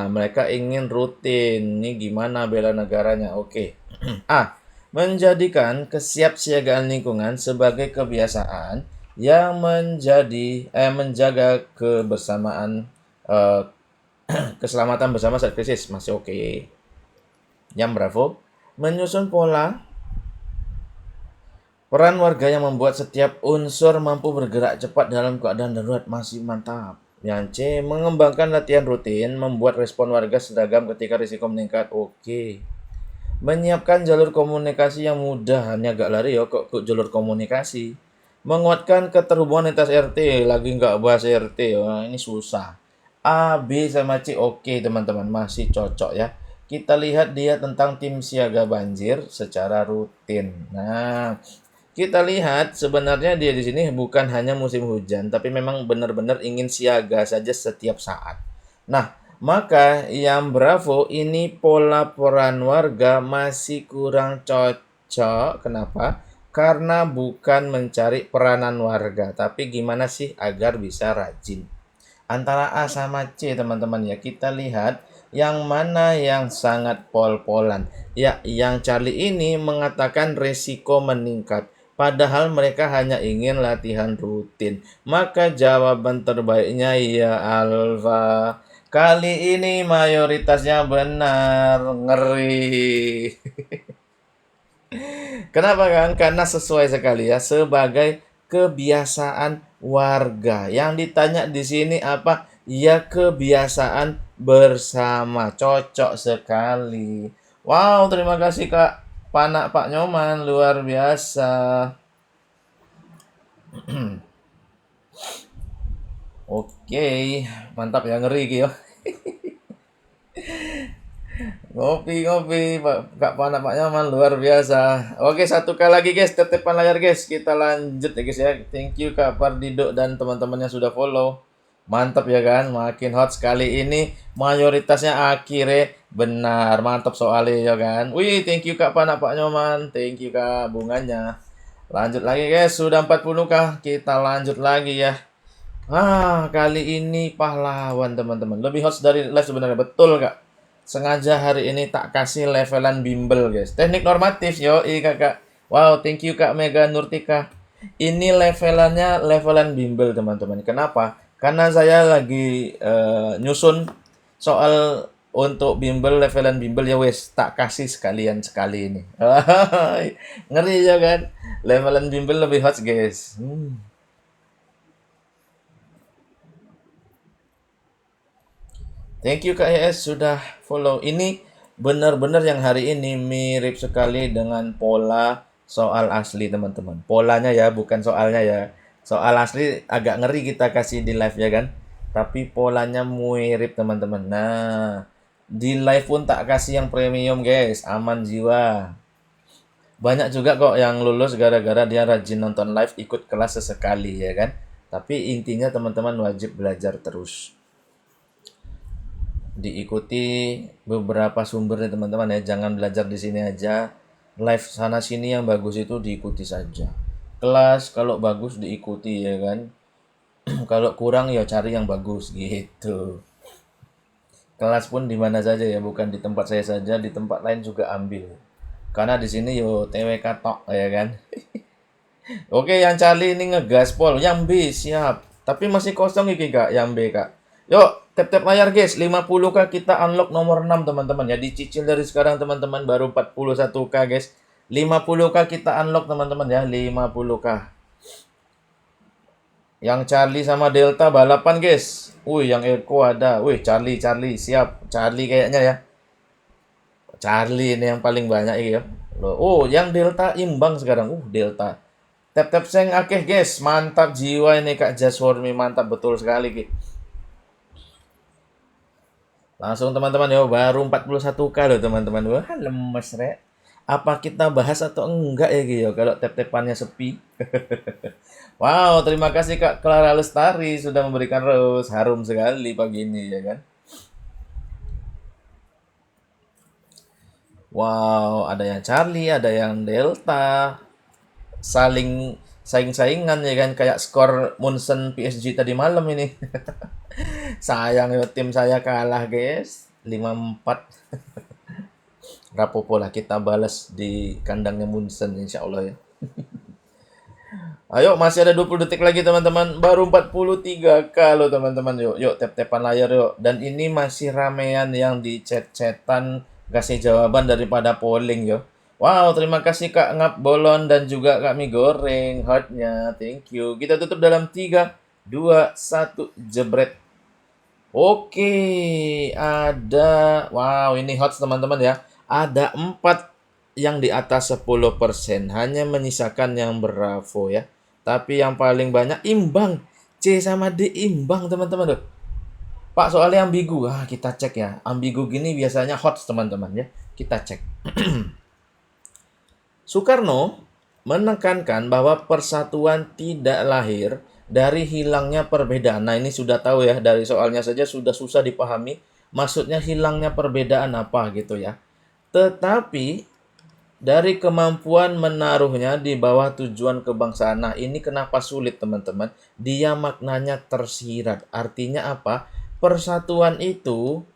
Mereka ingin rutin. Ini gimana bela negaranya? Oke. A. Menjadikan kesiapsiagaan lingkungan sebagai kebiasaan yang menjaga kebersamaan eh, keselamatan bersama saat krisis. Masih oke. Yang Bravo, menyusun pola peran warga yang membuat setiap unsur mampu bergerak cepat dalam keadaan darurat. Masih mantap. Yang C, mengembangkan latihan rutin, membuat respon warga seragam ketika risiko meningkat. Oke. Menyiapkan jalur komunikasi yang mudah. Hanya agak lari ya kok ke jalur komunikasi. Menguatkan keterhubungan lintas RT. Lagi nggak bahas RT. Wah, ini susah. A, B, sama C. Oke teman-teman, masih cocok ya. Kita lihat dia tentang tim siaga banjir secara rutin. Nah, kita lihat sebenarnya dia di sini bukan hanya musim hujan, tapi memang benar-benar ingin siaga saja setiap saat. Nah, maka yang Bravo ini pola peran warga masih kurang cocok. Kenapa? Karena bukan mencari peranan warga, tapi gimana sih agar bisa rajin. Antara A sama C teman-teman ya, kita lihat yang mana yang sangat pol-polan. Ya, yang Charlie ini mengatakan resiko meningkat. padahal mereka hanya ingin latihan rutin. Maka jawaban terbaiknya ya Alfa. Kali ini mayoritasnya benar. Ngeri. Kenapa kan? Karena sesuai sekali ya, sebagai kebiasaan warga. Yang ditanya di sini apa? Ya kebiasaan bersama. Cocok sekali. Wow, terima kasih Kak Panak Pak Nyoman, luar biasa. Oke, mantap ya, ngeri Ki, ya. Ngopi-ngopi, Pak Kak Panak Pak Nyoman, luar biasa. Oke, satu kali lagi guys, titipan layar guys. Kita lanjut ya guys ya. Thank you Kak Pardido dan teman-teman yang sudah follow. Mantap ya kan, makin hot sekali ini. Mayoritasnya akhirnya benar, mantap soalnya ya kan. Wih, thank you Kak Panak Pak Nyoman. Thank you Kak bunganya. Lanjut lagi guys, sudah 40 kah? Kita lanjut lagi ya. Kali ini pahlawan teman-teman. Lebih hot dari live sebenarnya, betul Kak. Sengaja hari ini tak kasih levelan bimbel guys. Teknik normatif yo, kakak. Wow, thank you Kak Mega Nurtika. Ini levelannya levelan bimbel teman-teman. Kenapa? Karena saya lagi nyusun soal untuk bimbel levelan bimbel ya wes tak kasih sekalian sekali ini. Ngeri ya kan? Levelan bimbel lebih hot guys. Thank you Kak ES sudah follow. Ini benar-benar yang hari ini mirip sekali dengan pola soal asli teman-teman. Polanya ya, bukan soalnya ya. Soal asli agak ngeri kita kasih di live ya kan. Tapi polanya mirip teman-teman. Nah, di live pun tak kasih yang premium guys. Aman jiwa. Banyak juga kok yang lulus gara-gara dia rajin nonton live, ikut kelas sesekali ya kan. Tapi intinya teman-teman wajib belajar terus. Diikuti beberapa sumber nih teman-teman ya, jangan belajar di sini aja. Live sana sini yang bagus itu diikuti saja. Kelas kalau bagus diikuti ya kan. Kalau kurang ya cari yang bagus gitu. Kelas pun di mana saja ya, bukan di tempat saya saja, di tempat lain juga ambil. Karena di sini yo TWK tok ya kan. Oke, yang Charlie ini ngegaspol, yang B siap. Tapi masih kosong iki Kak, yang B Kak. Yuk, tap-tap layar guys, 50k kita unlock nomor 6 teman-teman ya. Dicicil dari sekarang teman-teman, baru 41k guys. 50k kita unlock teman-teman ya, 50k. Yang Charlie sama Delta balapan guys. Wih, yang Eko ada. Wih, Charlie siap. Charlie kayaknya ya. Charlie ini yang paling banyak ya. Oh, yang Delta imbang sekarang. Delta. Tap-tap seng akeh guys. Mantap jiwa ini Kak Jaswormi, mantap betul sekali Ki. Langsung teman-teman ya, baru 41k loh teman-teman. Wah, lemes rek. Apa kita bahas atau enggak ya Gio kalau tap-tapannya sepi? Wow, terima kasih Kak Clara Lestari sudah memberikan rose. Harum sekali pagi ini ya kan. Wow, ada yang Charlie, ada yang Delta. Saling saing-saingan ya kan, kayak skor Munson PSG tadi malam ini. Sayang ya tim saya kalah guys, 5-4. Rapopo lah, kita balas di kandangnya Munson insya Allah ya. Ayo, masih ada 20 detik lagi teman-teman. Baru 43k loh teman-teman. Yuk tap-tapan layar yuk. Dan ini masih ramean yang di chat-chatan kasih jawaban daripada polling yuk. Wow, terima kasih Kak Ngap Bolon dan juga Kak Mie Goreng heartnya. Thank you. Kita tutup dalam 3, 2, 1, jebret. Oke, ada. Wow, ini hot teman-teman ya. Ada 4 yang di atas 10%. Hanya menyisakan yang Bravo ya. Tapi yang paling banyak imbang. C sama D imbang teman-teman. Pak, soalnya ambigu. Kita cek ya. Ambigu gini biasanya hot teman-teman ya. Kita cek. Soekarno menekankan bahwa persatuan tidak lahir dari hilangnya perbedaan. Nah, ini sudah tahu ya, dari soalnya saja sudah susah dipahami. Maksudnya hilangnya perbedaan apa gitu ya. Tetapi dari kemampuan menaruhnya di bawah tujuan kebangsaan. Nah, ini kenapa sulit teman-teman? Dia maknanya tersirat. Artinya apa? Persatuan itu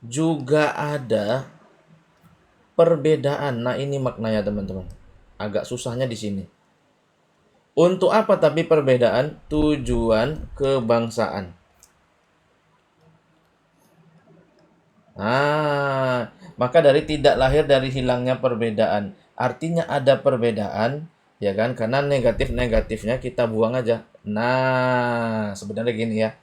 juga ada perbedaan. Nah, ini maknanya teman-teman. Agak susahnya di sini. Untuk apa tapi perbedaan tujuan kebangsaan? Maka dari tidak lahir dari hilangnya perbedaan. Artinya ada perbedaan, ya kan? Karena negatif-negatifnya kita buang aja. Nah, sebenarnya gini ya.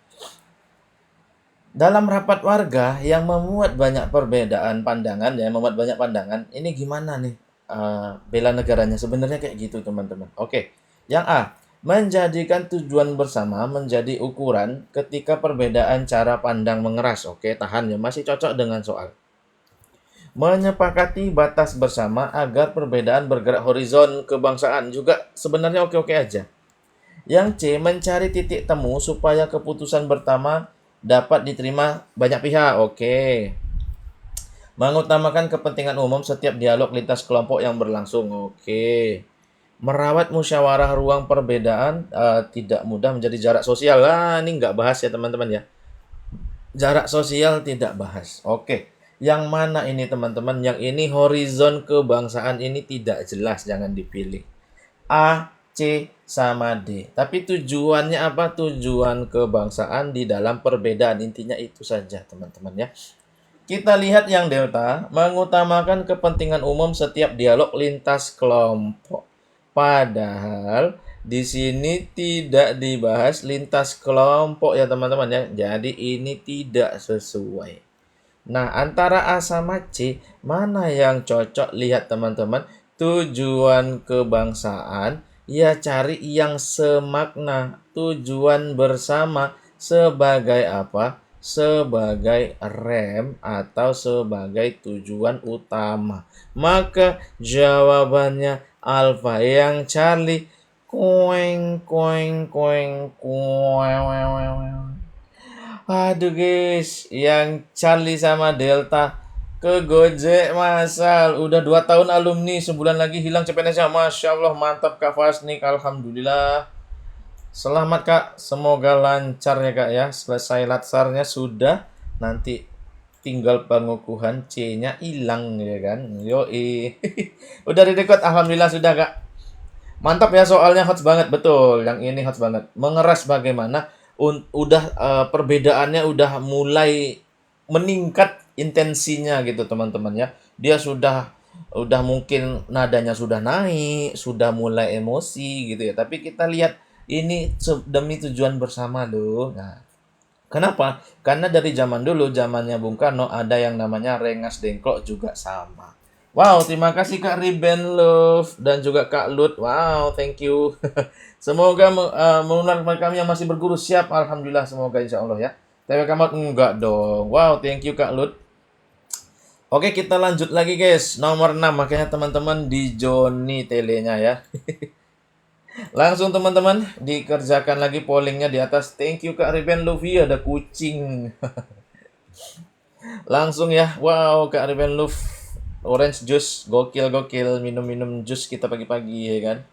Dalam rapat warga yang memuat banyak perbedaan pandangan, ya, memuat banyak pandangan, ini gimana nih bela negaranya? Sebenarnya kayak gitu, teman-teman. Oke, yang A, menjadikan tujuan bersama menjadi ukuran ketika perbedaan cara pandang mengeras. Oke, tahan ya, masih cocok dengan soal. Menyepakati batas bersama agar perbedaan bergerak horizon kebangsaan juga sebenarnya oke-oke aja. Yang C, mencari titik temu supaya keputusan pertama dapat diterima banyak pihak. Oke. Mengutamakan kepentingan umum setiap dialog lintas kelompok yang berlangsung. Oke. Merawat musyawarah ruang perbedaan tidak mudah menjadi jarak sosial. Ini nggak bahas ya teman-teman ya. Jarak sosial tidak bahas. Oke. Yang mana ini teman-teman? Yang ini horizon kebangsaan ini tidak jelas. Jangan dipilih. A, C, sama D. Tapi tujuannya apa? Tujuan kebangsaan di dalam perbedaan. Intinya itu saja, teman-teman ya. Kita lihat yang delta, mengutamakan kepentingan umum setiap dialog lintas kelompok. Padahal di sini tidak dibahas lintas kelompok ya, teman-teman ya. Jadi ini tidak sesuai. Nah, antara A sama C, mana yang cocok? Lihat teman-teman, tujuan kebangsaan, ya cari yang semakna. Tujuan bersama sebagai apa? Sebagai rem atau sebagai tujuan utama. Maka jawabannya alfa. Yang Charlie, koeng, koeng, koeng, koeng. Aduh guys, yang Charlie sama Delta ke Gojek masal. Udah 2 tahun alumni, sebulan lagi hilang CPNS-nya. Masya Allah, mantap Kak Fasnik, alhamdulillah. Selamat Kak, semoga lancar ya Kak ya. Selesai latsarnya sudah, nanti tinggal pengukuhan C-nya hilang ya kan. Yoi. Udah direkod, alhamdulillah sudah Kak. Mantap ya, soalnya hot banget, betul. Yang ini hot banget. Mengeras bagaimana? Perbedaannya udah mulai meningkat intensinya gitu teman-teman ya. Dia udah mungkin nadanya sudah naik, sudah mulai emosi gitu ya. Tapi kita lihat ini demi tujuan bersama loh. Nah, kenapa? Karena dari zaman dulu, zamannya Bung Karno, ada yang namanya Rengas Dengklok juga sama. Wow, terima kasih Kak Riben Love dan juga Kak Lut. Wow, thank you. Semoga menular kami yang masih berguru siap. Alhamdulillah, semoga insya Allah ya. TW Kamat enggak dong. Wow, thank you Kak Lut. Oke, kita lanjut lagi guys. Nomor 6, makanya teman-teman di Joni telenya ya. Langsung teman-teman dikerjakan lagi pollingnya di atas. Thank you Kak Riben Luffy, ada kucing. Langsung ya. Wow, Kak Riben Luffy. Orange juice, gokil minum-minum jus kita pagi-pagi ya kan.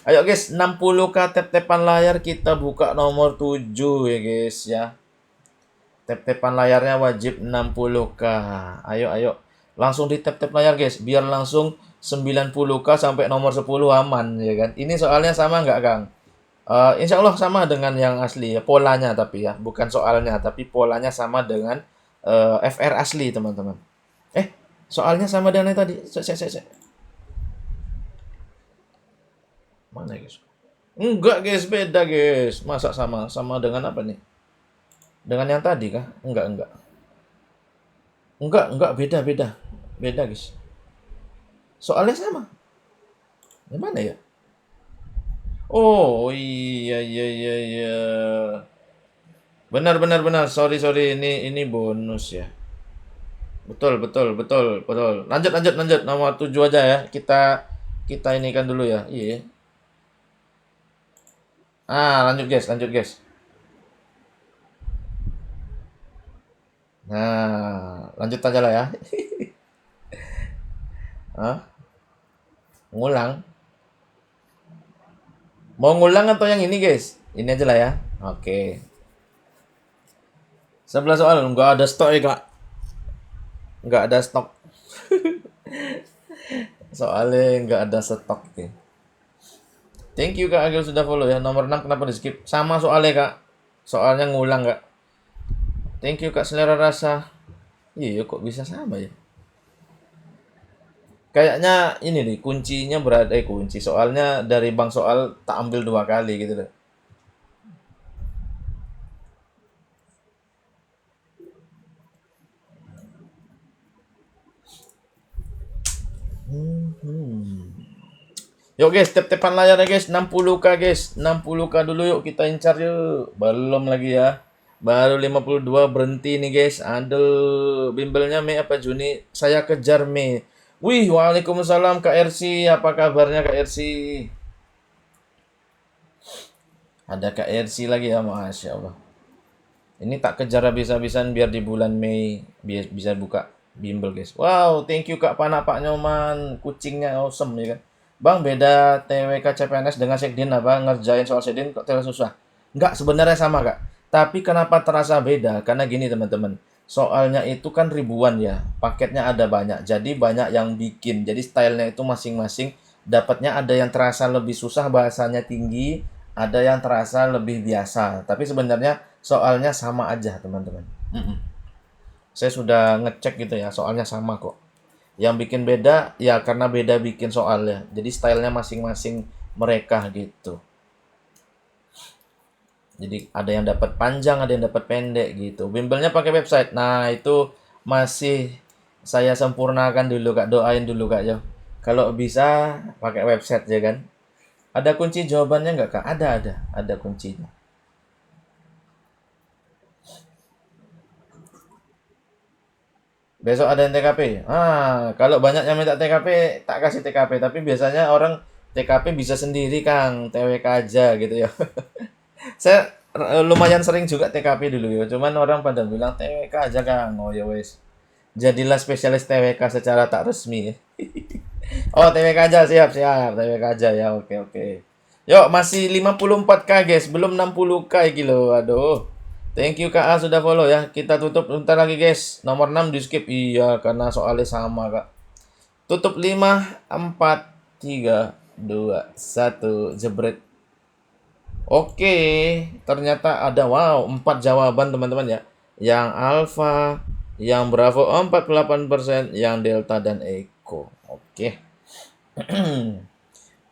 Ayo guys, 60k tap-tapan layar, kita buka nomor 7 ya guys ya. Tap-tapan layarnya wajib 60k. Ayo. Langsung di tap-tap layar guys, biar langsung 90k sampai nomor 10 aman ya kan. Ini soalnya sama nggak Kang? Insya Allah sama dengan yang asli ya, polanya tapi ya, bukan soalnya, tapi polanya sama dengan FR asli teman-teman. Soalnya sama dengan yang tadi. Mana guys? Enggak guys, beda guys. Masa sama dengan apa nih? Dengan yang tadi kah? Enggak. Enggak, beda. Beda guys. Soalnya sama. Yang mana ya? Oh iya. Benar. Sorry. Ini bonus ya. Betul. Lanjut. Nomor 7 aja ya. Kita ini kan dulu ya. Iya. Lanjut guys. Nah, lanjut aja lah ya. Ngulang. Mau ngulang atau yang ini guys? Ini aja lah ya. Oke. 11 soal, nggak ada stok ya Kak. Nggak ada stok. 11 Soalnya nggak ada stok ya. Thank you Kak Agil sudah follow ya. Nomor 6 kenapa di skip? Sama soalnya Kak. Soalnya ngulang Kak. Thank you Kak selera rasa. Iya kok bisa sama ya? Kayaknya ini nih kuncinya berada kunci. Soalnya dari bank soal tak ambil 2 kali gitu loh. Yuk guys, tap-tapan layar ya guys. 60k guys. 60k dulu yuk kita incar yuk. Belum lagi ya. Baru 52 berhenti nih guys. Aduh, bimbelnya Mei apa Juni? Saya kejar Mei. Wih, waalaikumsalam Kak RC. Apa kabarnya Kak RC? Ada Kak RC lagi ya, Masya Allah. Ini tak kejar habis-habisan biar di bulan Mei bisa buka bimbel guys. Wow, thank you Kak Pana Pak Nyoman. Kucingnya awesome ya kan. Bang, beda TWK CPNS dengan Sekdin apa? Ngerjain soal Sekdin kok terlalu susah? Enggak, sebenarnya sama Kak. Tapi kenapa terasa beda? Karena gini teman-teman. Soalnya itu kan ribuan ya. Paketnya ada banyak. Jadi banyak yang bikin. Jadi stylenya itu masing-masing. Dapatnya ada yang terasa lebih susah bahasanya tinggi. Ada yang terasa lebih biasa. Tapi sebenarnya soalnya sama aja teman-teman. Saya sudah ngecek gitu ya. Soalnya sama kok. Yang bikin beda ya karena beda bikin soalnya. Jadi stylenya masing-masing mereka gitu. Jadi ada yang dapat panjang, ada yang dapat pendek gitu. Bimbelnya pakai website. Nah, itu masih saya sempurnakan dulu Kak. Doain dulu Kak ya. Kalau bisa pakai website ya kan. Ada kunci jawabannya nggak Kak? Ada kuncinya. Besok ada yang TKP. Kalau banyak yang minta TKP, tak kasih TKP. Tapi biasanya orang TKP bisa sendiri, Kang. TWK aja gitu ya. Saya lumayan sering juga TKP dulu ya. Cuman orang pada bilang TWK aja, Kang. Oh ya wes. Jadilah spesialis TWK secara tak resmi ya. Oh, TWK aja, siap. TWK aja ya. Oke, oke. Yuk, masih 54k guys. Belum 60k gitu. Aduh. Thank you Kak A sudah follow ya. Kita tutup bentar lagi guys. Nomor 6 di skip. Iya, karena soalnya sama Kak. Tutup 5, 4, 3, 2, 1. Jebret. Oke, ternyata ada 4 jawaban teman-teman ya. Yang Alpha, yang Bravo 48%, yang Delta dan Echo. Oke.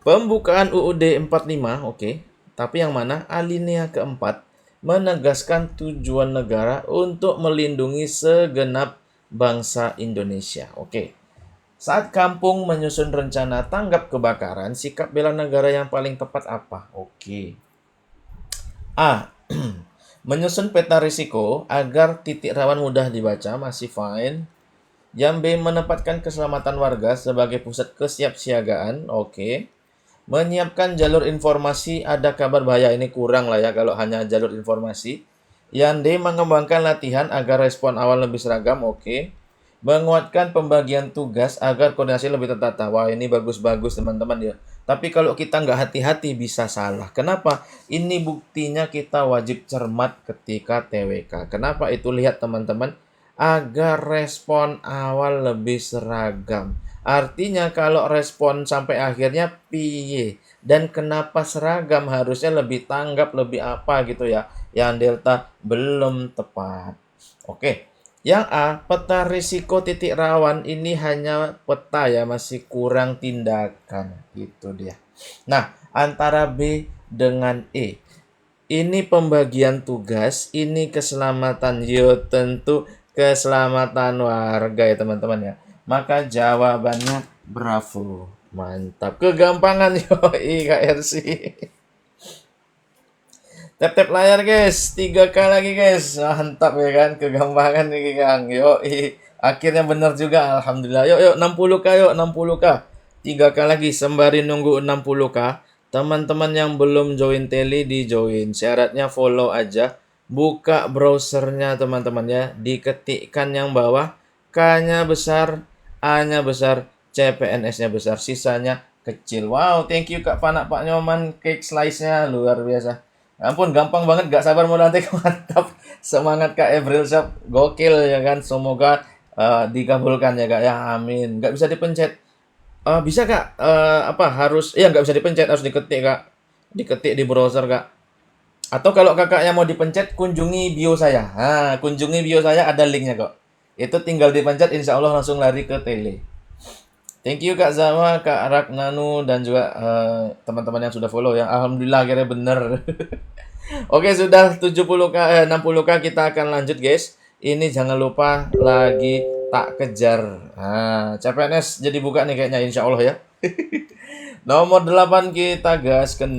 Pembukaan UUD 45, oke. Tapi yang mana? Alinea keempat menegaskan tujuan negara untuk melindungi segenap bangsa Indonesia. Oke. Saat kampung menyusun rencana tanggap kebakaran, sikap bela negara yang paling tepat apa? Oke. A. Menyusun peta risiko agar titik rawan mudah dibaca, masih fine. Yang B. Menempatkan keselamatan warga sebagai pusat kesiapsiagaan. Oke. Menyiapkan jalur informasi ada kabar bahaya, ini kurang lah ya kalau hanya jalur informasi. Yang D. Mengembangkan latihan agar respon awal lebih seragam. Oke. Menguatkan pembagian tugas agar koordinasi lebih tertata. Wah, ini bagus-bagus teman-teman ya. Tapi kalau kita nggak hati-hati bisa salah. Kenapa? Ini buktinya kita wajib cermat ketika TWK. Kenapa itu? Lihat teman-teman. Agar respon awal lebih seragam. Artinya kalau respon sampai akhirnya piye dan kenapa seragam, harusnya lebih tanggap, lebih apa gitu ya. Yang Delta belum tepat. Oke. Yang A, peta risiko titik rawan ini hanya peta ya, masih kurang tindakan gitu dia. Nah, antara B dengan E. Ini pembagian tugas, ini keselamatan. Yo, tentu keselamatan warga ya teman-teman ya. Maka jawabannya Bravo. Mantap. Kegampangan yoi KRC. Tap-tap layar guys. 3K lagi guys. Mantap ya kan. Kegampangan nih Kang. Yoi. Akhirnya benar juga. Alhamdulillah. Yuk 60k yuk 60k. 3K lagi sembari nunggu 60k. Teman-teman yang belum join Tele di join. Syaratnya follow aja. Buka browsernya teman-teman ya. Diketikkan yang bawah. K-nya besar, A-nya besar, CPNS-nya besar, sisanya kecil. Wow, thank you Kak Panak Pak Nyoman, cake slice-nya luar biasa. Ampun, gampang banget, gak sabar mau nanti. Mantap. Semangat Kak April Shop, gokil ya kan. Semoga dikabulkan ya Kak ya, amin. Gak bisa dipencet. Bisa Kak, apa, harus ya nggak bisa dipencet, harus diketik Kak. Diketik di browser Kak. Atau kalau kakaknya mau dipencet, kunjungi bio saya. Kunjungi bio saya ada linknya kok. Itu tinggal dipencet, insya Allah langsung lari ke tele. Thank you Kak Zawa, Kak Raknanu, dan juga teman-teman yang sudah follow ya. Alhamdulillah akhirnya bener. Oke, sudah 70K, 60K kita akan lanjut guys. Ini jangan lupa lagi tak kejar. CPNS jadi buka nih kayaknya insya Allah ya. Nomor 8 kita gaskan.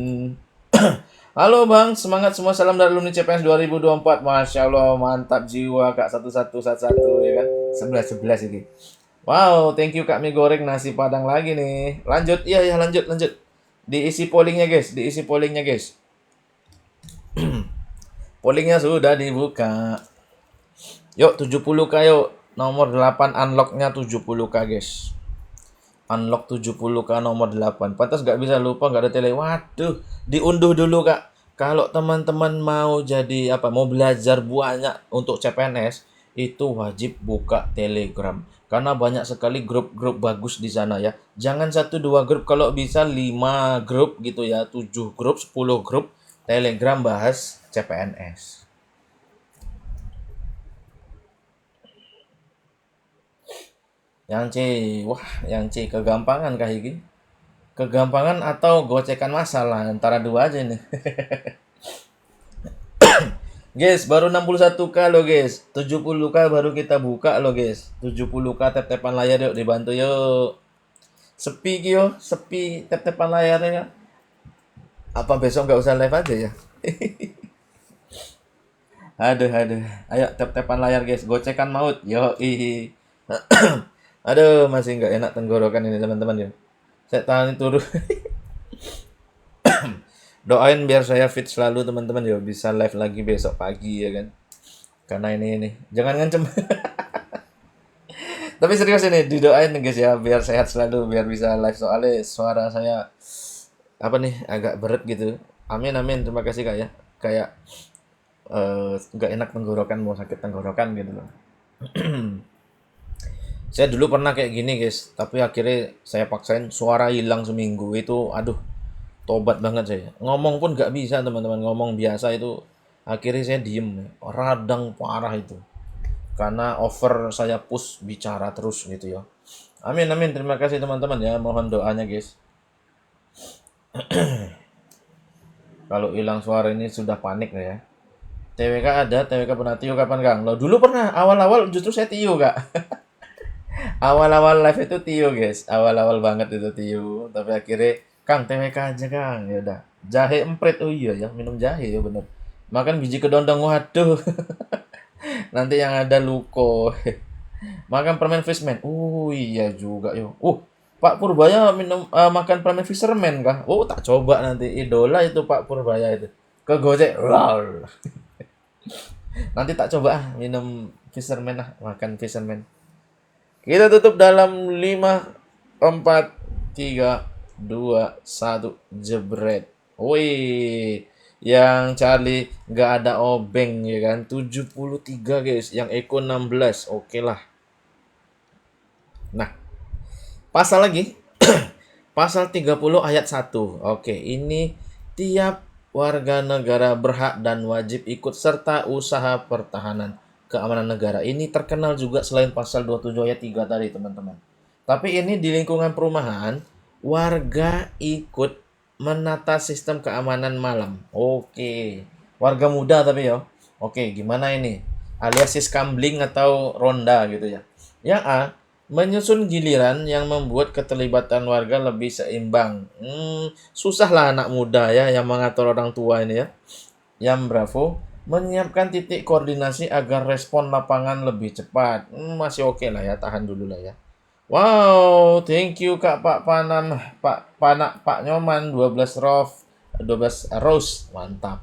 Halo Bang, semangat semua, salam dari alumni CPNS 2024. Masya Allah, mantap jiwa Kak, 1111 ya kan. 1111 ini. Wow, thank you Kak mie goreng nasi padang lagi nih. Lanjut, iya ya lanjut lanjut. Diisi pollingnya guys, diisi pollingnya guys. Pollingnya sudah dibuka. Yuk 70K yuk. Nomor 8 unlocknya 70K guys. Unlock 70K nomor 8. Pantas gak bisa lupa, gak ada tele. Waduh, diunduh dulu Kak. Kalau teman-teman mau jadi apa, mau belajar banyak untuk CPNS, itu wajib buka Telegram. Karena banyak sekali grup-grup bagus di sana ya. Jangan 1 2 grup, kalau bisa 5 grup gitu ya, 7 grup, 10 grup Telegram bahas CPNS. Yang C, wah, yang C kegampangan kah ini? Kegampangan atau gocekan masalah, antara dua aja nih. Guys, baru 61K loh guys. 70K baru kita buka loh guys. 70K tap-tapan layar yuk, dibantu yuk. Sepi kyo, sepi tap-tapan layarnya ya. Apa besok nggak usah live aja ya? Aduh, aduh. Ayo tap-tapan layar guys, gocekan maut. Yo, Aduh, masih nggak enak tenggorokan ini teman-teman ya. Saya tahan turun. Doain biar saya fit selalu teman-teman ya, bisa live lagi besok pagi ya kan. Karena ini jangan ngancem. Tapi serius ini didoain guys ya, biar sehat selalu, biar bisa live, soalnya suara saya apa nih agak berat gitu. Amin amin, terima kasih Kak ya. Kayak nggak enak tenggorokan, mau sakit tenggorokan gitu loh. Saya dulu pernah kayak gini guys, tapi akhirnya saya paksain, suara hilang seminggu itu, aduh, tobat banget saya. Ngomong pun nggak bisa teman-teman, ngomong biasa itu akhirnya saya diem, radang parah itu. Karena over saya push bicara terus gitu ya. Amin amin, terima kasih teman-teman ya, mohon doanya guys. Kalau hilang suara ini sudah panik ya. TWK ada, TWK pernah tiu kapan Kang? Lo dulu pernah, awal-awal justru saya tiu Kak. Awal-awal live itu tiu guys, awal-awal banget itu tiu. Tapi akhirnya Kang TWK aja Kang, ya udah. Jahe emprit, oh iya ya, minum jahe ya bener. Makan biji kedondong, waduh. Nanti yang ada luko. Makan permen fishman. Oh iya juga yo. Pak Purbaya minum makan permen fisherman kah? Tak coba nanti, idola itu Pak Purbaya itu. Ke Gojek. Lol. Nanti tak coba minum fisherman makan fisherman. Kita tutup dalam 5 4 3 2 1 jebret. Wih. Yang Charlie nggak ada obeng ya kan. 73 guys, yang Eko 16. Oke lah. Nah, pasal lagi. Pasal 30 ayat 1. Oke, ini tiap warga negara berhak dan wajib ikut serta usaha pertahanan keamanan negara. Ini terkenal juga selain pasal 27 ayat 3 tadi, teman-teman. Tapi ini di lingkungan perumahan, warga ikut menata sistem keamanan malam. Oke. Warga muda tapi ya. Oke, gimana ini? Alias siskambling atau ronda gitu ya. Yang A, menyusun giliran yang membuat keterlibatan warga lebih seimbang. Susah lah anak muda ya yang mengatur orang tua ini ya. Yang Bravo, menyiapkan titik koordinasi agar respon lapangan lebih cepat. Masih oke lah ya, tahan dulu lah ya. Wow, thank you Kak Pak Panam, Pak Nyoman 12 Rose, mantap.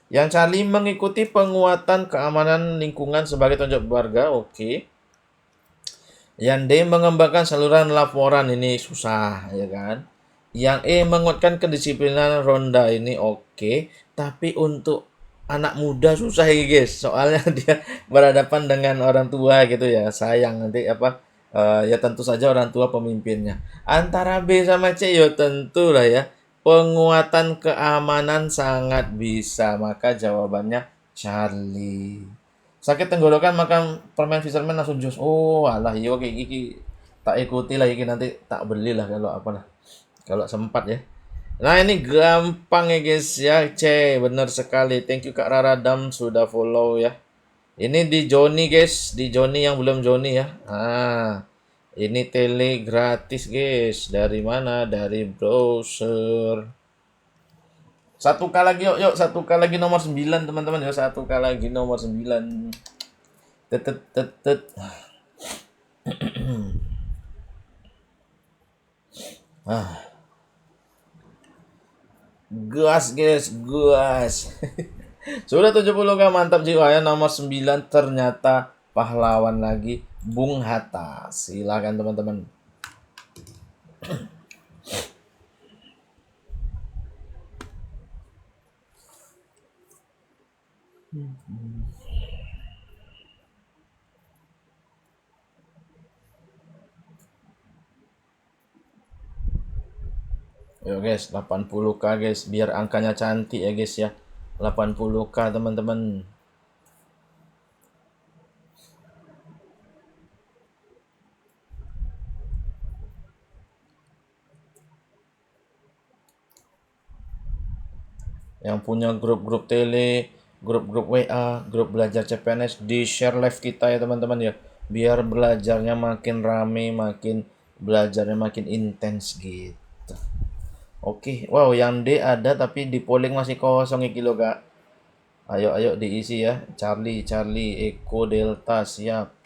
Yang Charlie mengikuti penguatan keamanan lingkungan sebagai tanggung jawab warga, oke. Yang D mengembangkan saluran laporan, ini susah ya kan. Yang E menguatkan kedisiplinan ronda, ini oke. Tapi untuk anak muda susah ya guys, soalnya dia berhadapan dengan orang tua gitu ya. Sayang nanti apa Ya tentu saja orang tua pemimpinnya. Antara B sama C ya tentu lah ya. Penguatan keamanan sangat bisa. Maka jawabannya Charlie. Sakit tenggorokan makan permen Fisherman langsung jus. Oh alah iya oke iki tak ikuti lah iki nanti tak beli lah kalau apalah. Kalau sempat ya. Nah ini gampang ya guys ya. C benar sekali. Thank you Kak Raradam sudah follow ya. Ini di Joni guys, di Joni yang belum Joni ya. Ini tele gratis guys. Dari mana? Dari browser. Satu k lagi yuk, yuk satu k lagi nomor 9 teman-teman ya. Satu k lagi nomor 9. Tet tet tet tet. Gas guys, gas. Sudah 70k mantap jiwa ya. Nomor 9 ternyata pahlawan lagi Bung Hatta. Silakan teman-teman. Yo guys, 80k guys, biar angkanya cantik ya guys ya. 80k teman-teman. Yang punya grup-grup tele, grup-grup WA, grup belajar CPNS, di share live kita ya teman-teman ya. Biar belajarnya makin rame, makin belajarnya makin intens gitu. Oke, wow yang D ada tapi di polling masih kosong iki lo kak. Ayo ayo diisi ya. Charlie, Charlie, Eko, Delta siap.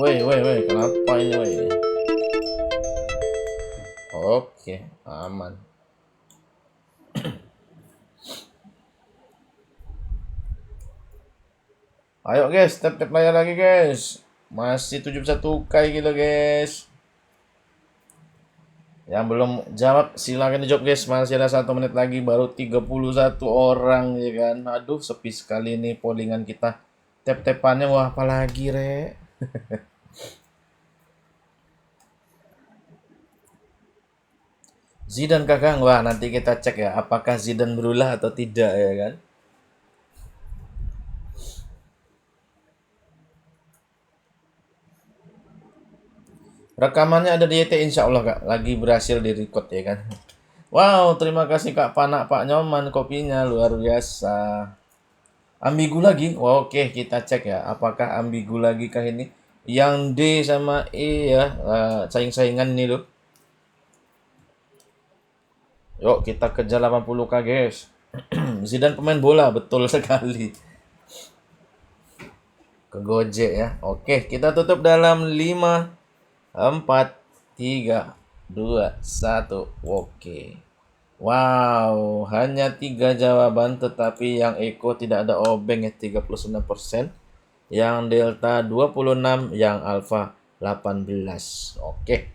Woi, kenapa ini woi? Oke, aman. Ayo guys, tap-tap layar lagi guys. Masih 71k gitu guys. Yang belum jawab silakan dijawab guys. Masih ada 1 menit lagi baru 31 orang ya kan. Aduh, sepi sekali nih pollingan kita. Tap-tapannya wah apalagi rek. Zidane kakak, wah nanti kita cek ya apakah Zidane berulah atau tidak ya kan. Rekamannya ada di YT insya Allah kak, lagi berhasil di record ya kan. Wow, terima kasih kak Panak Pak Nyoman kopinya luar biasa. Ambigu lagi, wah, oke kita cek ya apakah ambigu lagi kah ini. Yang D sama E ya, saing-saingan ini loh. Yuk kita kejar 80k guys. Zidane pemain bola, betul sekali. Ke Gojek ya. Oke, kita tutup dalam 5, 4, 3, 2, 1. Oke. Wow, hanya 3 jawaban tetapi yang Eko tidak ada obeng ya 39%. Yang Delta 26, yang Alpha 18. Oke.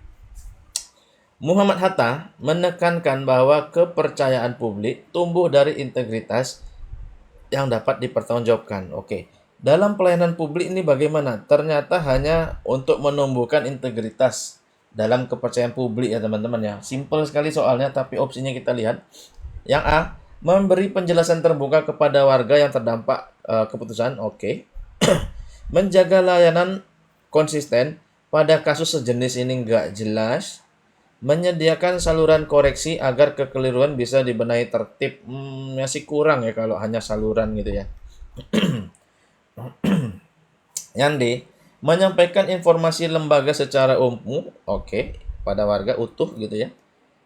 Muhammad Hatta menekankan bahwa kepercayaan publik tumbuh dari integritas yang dapat dipertanggungjawabkan. Oke. Dalam pelayanan publik ini bagaimana? Ternyata hanya untuk menumbuhkan integritas dalam kepercayaan publik ya teman-teman ya. Simple sekali soalnya tapi opsinya kita lihat. Yang A, memberi penjelasan terbuka kepada warga yang terdampak keputusan. Oke. Menjaga layanan konsisten pada kasus sejenis ini nggak jelas. Menyediakan saluran koreksi agar kekeliruan bisa dibenahi tertib. Masih kurang ya kalau hanya saluran gitu ya. Yang D, menyampaikan informasi lembaga secara umum, oke, pada warga utuh gitu ya.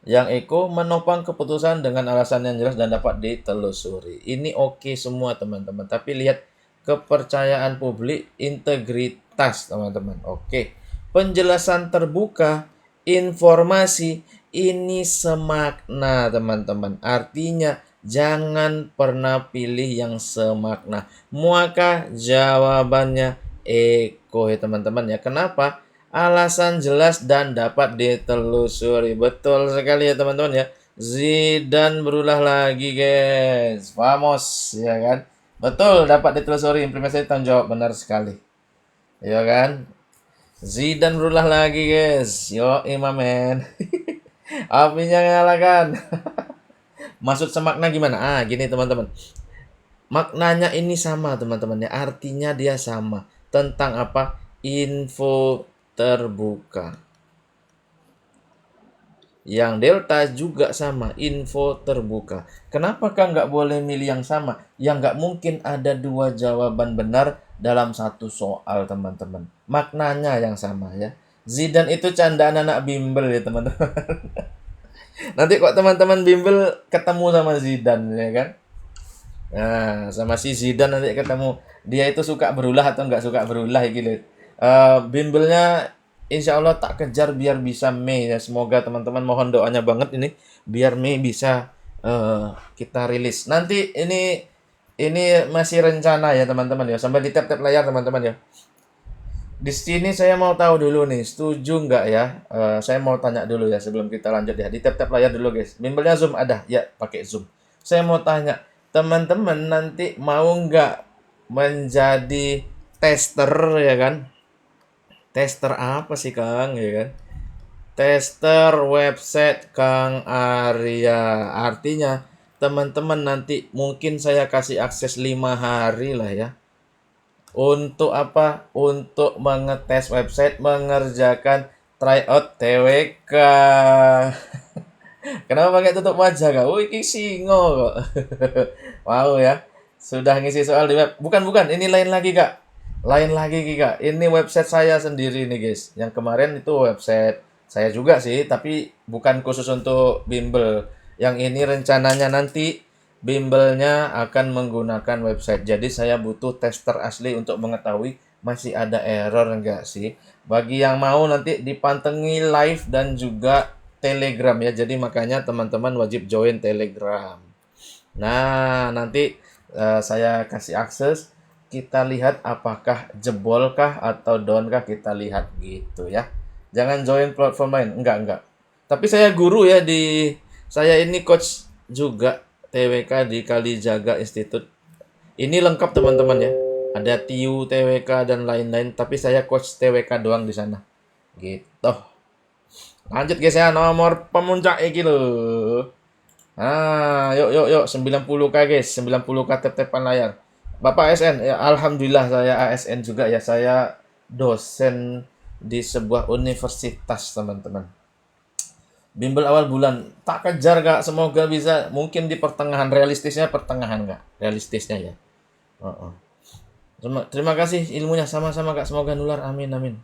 Yang Eko menopang keputusan dengan alasan yang jelas dan dapat ditelusuri. Ini oke semua teman-teman. Tapi lihat kepercayaan publik, integritas teman-teman. Oke. Penjelasan terbuka, informasi ini semakna teman-teman. Artinya jangan pernah pilih yang semakna. Muakah jawabannya Eko ya teman-teman ya. Kenapa? Alasan jelas dan dapat ditelusuri. Betul sekali ya teman-teman ya. Zidane berulah lagi guys. Vamos ya kan. Betul dapat ditelusuri. Implementasi tanggung jawab benar sekali. Ya kan. Zidane berulah lagi guys. Yo imamen. Apinya nyalakan. Maksud semakna gimana? Gini teman-teman. Maknanya ini sama teman-teman ya. Artinya dia sama. Tentang apa? Info terbuka. Yang delta juga sama, info terbuka. Kenapa kan nggak boleh milih yang sama? Yang nggak mungkin ada dua jawaban benar dalam satu soal, teman-teman. Maknanya yang sama ya. Zidane itu candaan anak bimbel ya, teman-teman. Nanti kok teman-teman bimbel ketemu sama Zidane ya kan? Nah, sama si Zidane nanti ketemu. Dia itu suka berulah atau nggak suka berulah gitu. Bimbelnya insya Allah tak kejar biar bisa Mei ya. Semoga teman-teman mohon doanya banget ini biar Mei bisa kita rilis. Nanti ini masih rencana ya teman-teman ya. Sampai di tap-tap layar teman-teman ya. Di sini saya mau tahu dulu nih, setuju nggak ya? Saya mau tanya dulu ya sebelum kita lanjut ya. Di tap-tap layar dulu guys. Bimbelnya Zoom ada? Ya, pakai Zoom. Saya mau tanya, teman-teman nanti mau nggak menjadi tester ya kan? Tester apa sih Kang ya kan? Tester website Kang Arya. Artinya teman-teman nanti mungkin saya kasih akses 5 hari lah ya. Untuk apa? Untuk mengetes website, mengerjakan tryout TWK. Kenapa pakai tutup wajah kak? Wih, ini singo kok. Wow ya. Sudah ngisi soal di web. Bukan, bukan. Ini lain lagi kak. Lain lagi kak. Ini website saya sendiri nih guys. Yang kemarin itu website saya juga sih. Tapi bukan khusus untuk bimbel. Yang ini rencananya nanti bimbelnya akan menggunakan website. Jadi saya butuh tester asli untuk mengetahui masih ada error enggak sih. Bagi yang mau nanti dipantengi live dan juga Telegram ya. Jadi makanya teman-teman wajib join Telegram. Nah, nanti saya kasih akses. Kita lihat apakah jebolkah atau downkah kita lihat gitu ya. Jangan join platform lain. Enggak. Tapi saya guru ya saya ini coach juga TWK di Kalijaga Institute. Ini lengkap teman-teman ya. Ada TIU, TWK dan lain-lain. Tapi saya coach TWK doang di sana. Gitu. Lanjut guys ya, nomor pemuncak iki lho. Yuk 90K guys, 90K tep-tepan layar. Bapak ASN, ya alhamdulillah saya ASN juga ya. Saya dosen di sebuah universitas, teman-teman. Bimbel awal bulan, tak kejar Kak, semoga bisa mungkin di pertengahan, realistisnya pertengahan Kak. Realistisnya ya. Heeh. Terima kasih ilmunya sama-sama Kak, semoga nular. Amin amin.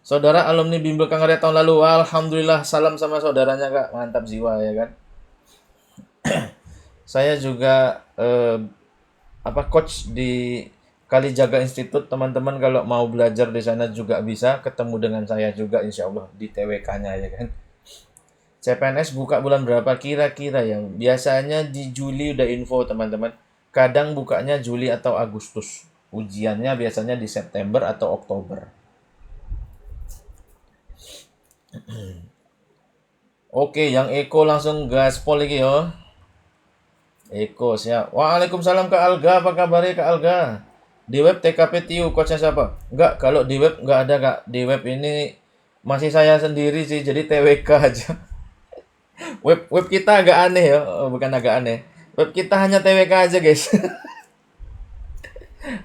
Saudara alumni Bimbel Kang Arya tahun lalu. Alhamdulillah, salam sama saudaranya Kak. Mantap jiwa ya kan. Saya juga coach di Kalijaga Institute. Teman-teman kalau mau belajar di sana juga bisa ketemu dengan saya juga insya Allah di TWK-nya ya kan. CPNS buka bulan berapa kira-kira yang biasanya di Juli udah info teman-teman. Kadang bukanya Juli atau Agustus. Ujiannya biasanya di September atau Oktober. Oke, yang Eko langsung gaspol lagi yo. Eko siap. Waalaikumsalam Kak Alga, apa kabarnya Kak Alga? Di web TKP TIU coachnya siapa? Enggak, kalau di web enggak ada Kak. Di web ini masih saya sendiri sih, jadi TWK aja. Web kita agak aneh ya, bukan agak aneh. Web kita hanya TWK aja guys.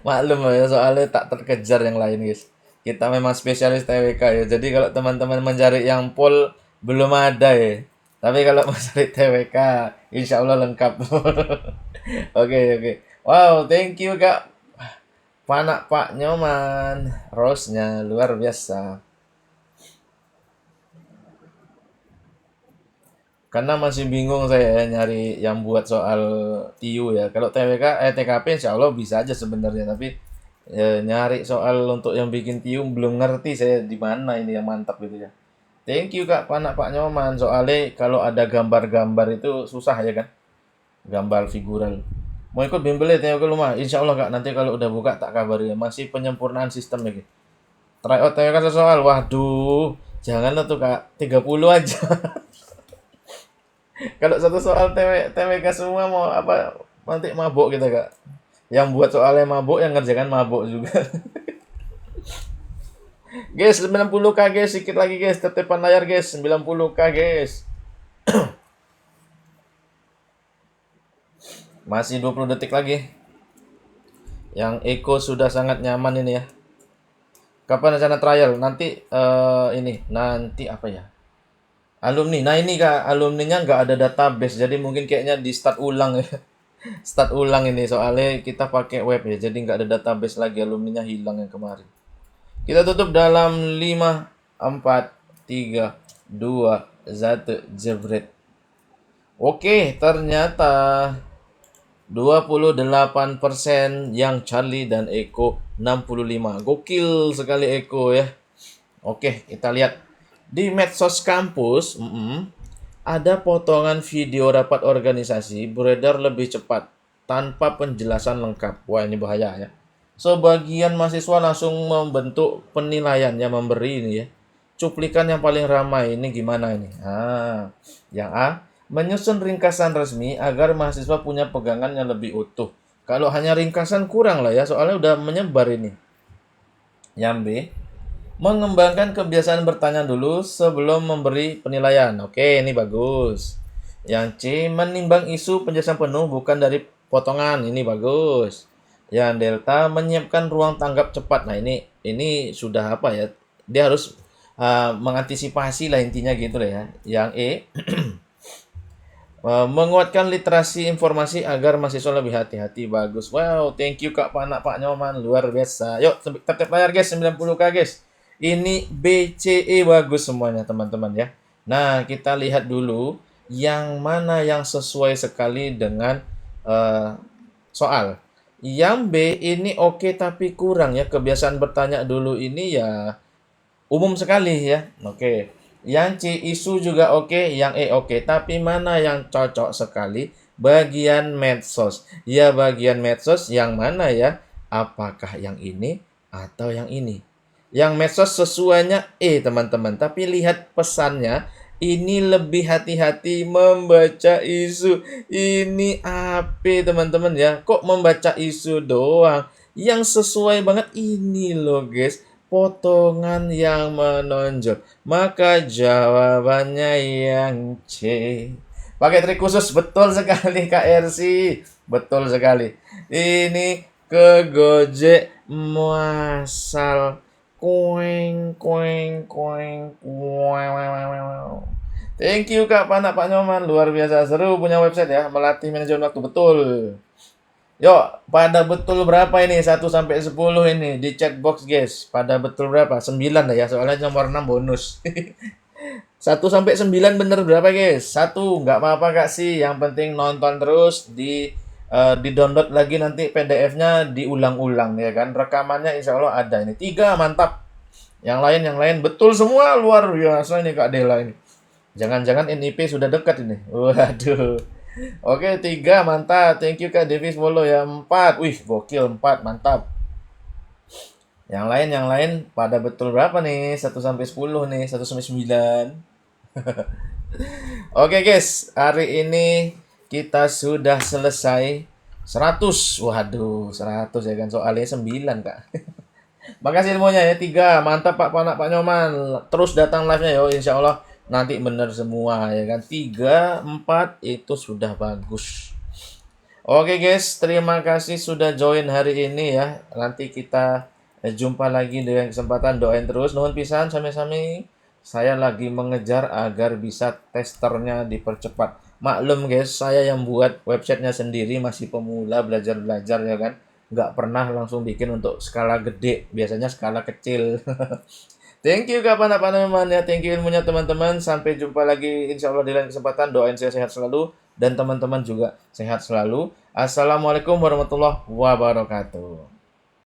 Maklum ya, soalnya tak terkejar yang lain guys. Kita memang spesialis TWK ya. Jadi kalau teman-teman mencari yang full belum ada ya. Tapi kalau mau cari TWK, insya Allah lengkap. Oke. Wow, thank you Kak. Pak Nyoman. Rose-nya luar biasa. Karena masih bingung saya ya nyari yang buat soal TIU ya. Kalau TKP insya Allah bisa aja sebenarnya, tapi nyari soal untuk yang bikin TIU belum ngerti saya di mana ini yang mantap gitu ya. Thank you Kak Pak Nyoman. Soalnya kalau ada gambar-gambar itu susah ya kan. Gambar figural. Mau ikut bimbel ya TWK rumah. Insya Allah Kak, nanti kalau udah buka tak kabari ya. Masih penyempurnaan sistem lagi. Try out TWK soal. Waduh, janganlah tuh Kak. 30 aja. Kalau satu soal TWK semua mau apa, nanti mabuk kita Kak. Yang buat soalnya mabuk, yang ngerjakan mabuk juga. Guys, 90k guys, sedikit lagi guys, tetipan layar guys, 90k guys. Masih 20 detik lagi. Yang Eko sudah sangat nyaman ini ya. Kapan rencana trial? Nanti nanti apa ya? Alumni. Nah ini Kak, alumninya nggak ada database, jadi mungkin kayaknya di start ulang ya. Start ulang ini soalnya kita pakai web ya, jadi nggak ada database lagi, alumninya hilang yang kemarin. Kita tutup dalam 5, 4, 3, 2, 1, jebret. Oke, ternyata 28% yang Charlie dan Eko 65. Gokil sekali Eko ya. Oke, kita lihat. Di medsos kampus, ada potongan video rapat organisasi beredar lebih cepat tanpa penjelasan lengkap. Wah, ini bahaya ya. Sebagian mahasiswa langsung membentuk penilaian yang memberi ini ya. Cuplikan yang paling ramai ini gimana ini? Yang A, menyusun ringkasan resmi agar mahasiswa punya pegangan yang lebih utuh. Kalau hanya ringkasan kurang lah ya, soalnya udah menyebar ini. Yang B, mengembangkan kebiasaan bertanya dulu sebelum memberi penilaian. Oke, ini bagus. Yang C, menimbang isu penjelasan penuh bukan dari potongan. Ini bagus. Yang delta, menyiapkan ruang tanggap cepat. Nah, ini sudah apa ya? Dia harus mengantisipasi lah intinya gitu lah ya. Yang E, menguatkan literasi informasi agar mahasiswa lebih hati-hati. Bagus. Wow, thank you Kak Pak Nyoman, luar biasa. Yuk, tetap layar guys, 90k guys. Ini BCE bagus semuanya teman-teman ya. Nah, kita lihat dulu yang mana yang sesuai sekali dengan soal. Yang B ini oke tapi kurang ya. Kebiasaan bertanya dulu ini ya umum sekali ya. Oke. Yang C isu juga oke, yang E oke. Tapi mana yang cocok sekali? Bagian medsos. Ya bagian medsos yang mana ya? Apakah yang ini atau yang ini? Yang medsos sesuainya E teman-teman. Tapi lihat pesannya. Ini lebih hati-hati membaca isu. Ini apa teman-teman ya? Kok membaca isu doang? Yang sesuai banget ini loh guys. Potongan yang menonjol. Maka jawabannya yang C. Pakai trik khusus. Betul sekali Kak RC. Betul sekali. Ini ke Gojek masal. Kueng, kueng, kueng, kueng. Thank you Kak Pak Nyoman. Luar biasa seru punya website ya. Melatih manajemen waktu. Betul. Yuk, pada betul berapa ini? 1 sampai 10 ini di chat box, guys. Pada betul berapa? 9 lah ya, soalnya nomor 6 bonus. 1 sampai 9 bener berapa, guys? 1, nggak apa-apa Kak sih. Yang penting nonton terus di-download lagi nanti PDF-nya diulang-ulang ya kan. Rekamannya insya Allah ada ini. 3 mantap. Yang lain betul semua, luar biasa ini Kak Dela ini. Jangan-jangan NIP sudah dekat ini. Waduh. Oke, 3 mantap. Thank you Kak Davis Bolo ya. 4. Wih, gokil 4 mantap. Yang lain pada betul berapa nih? 1 sampai 10 nih, 1 sampai 9. Oke, guys. Hari ini kita sudah selesai 100. Waduh, 100 ya kan. Soalnya 9, Kak. Makasih semuanya ya. 3. Mantap Pak Nyoman. Terus datang live-nya ya, insya Allah. Nanti bener semua ya kan. 3, 4 itu sudah bagus. Oke guys, terima kasih sudah join hari ini ya. Nanti kita jumpa lagi dengan kesempatan, doain terus. Nuhun pisan sami-sami. Saya lagi mengejar agar bisa testernya dipercepat. Maklum guys, saya yang buat websitenya sendiri, masih pemula, belajar-belajar ya kan. Nggak pernah langsung bikin untuk skala gede, biasanya skala kecil. Thank you kapan apa teman-teman ya. Thank you ilmunya teman-teman. Sampai jumpa lagi insya Allah di lain kesempatan. Doain saya sehat selalu dan teman-teman juga sehat selalu. Assalamualaikum warahmatullahi wabarakatuh.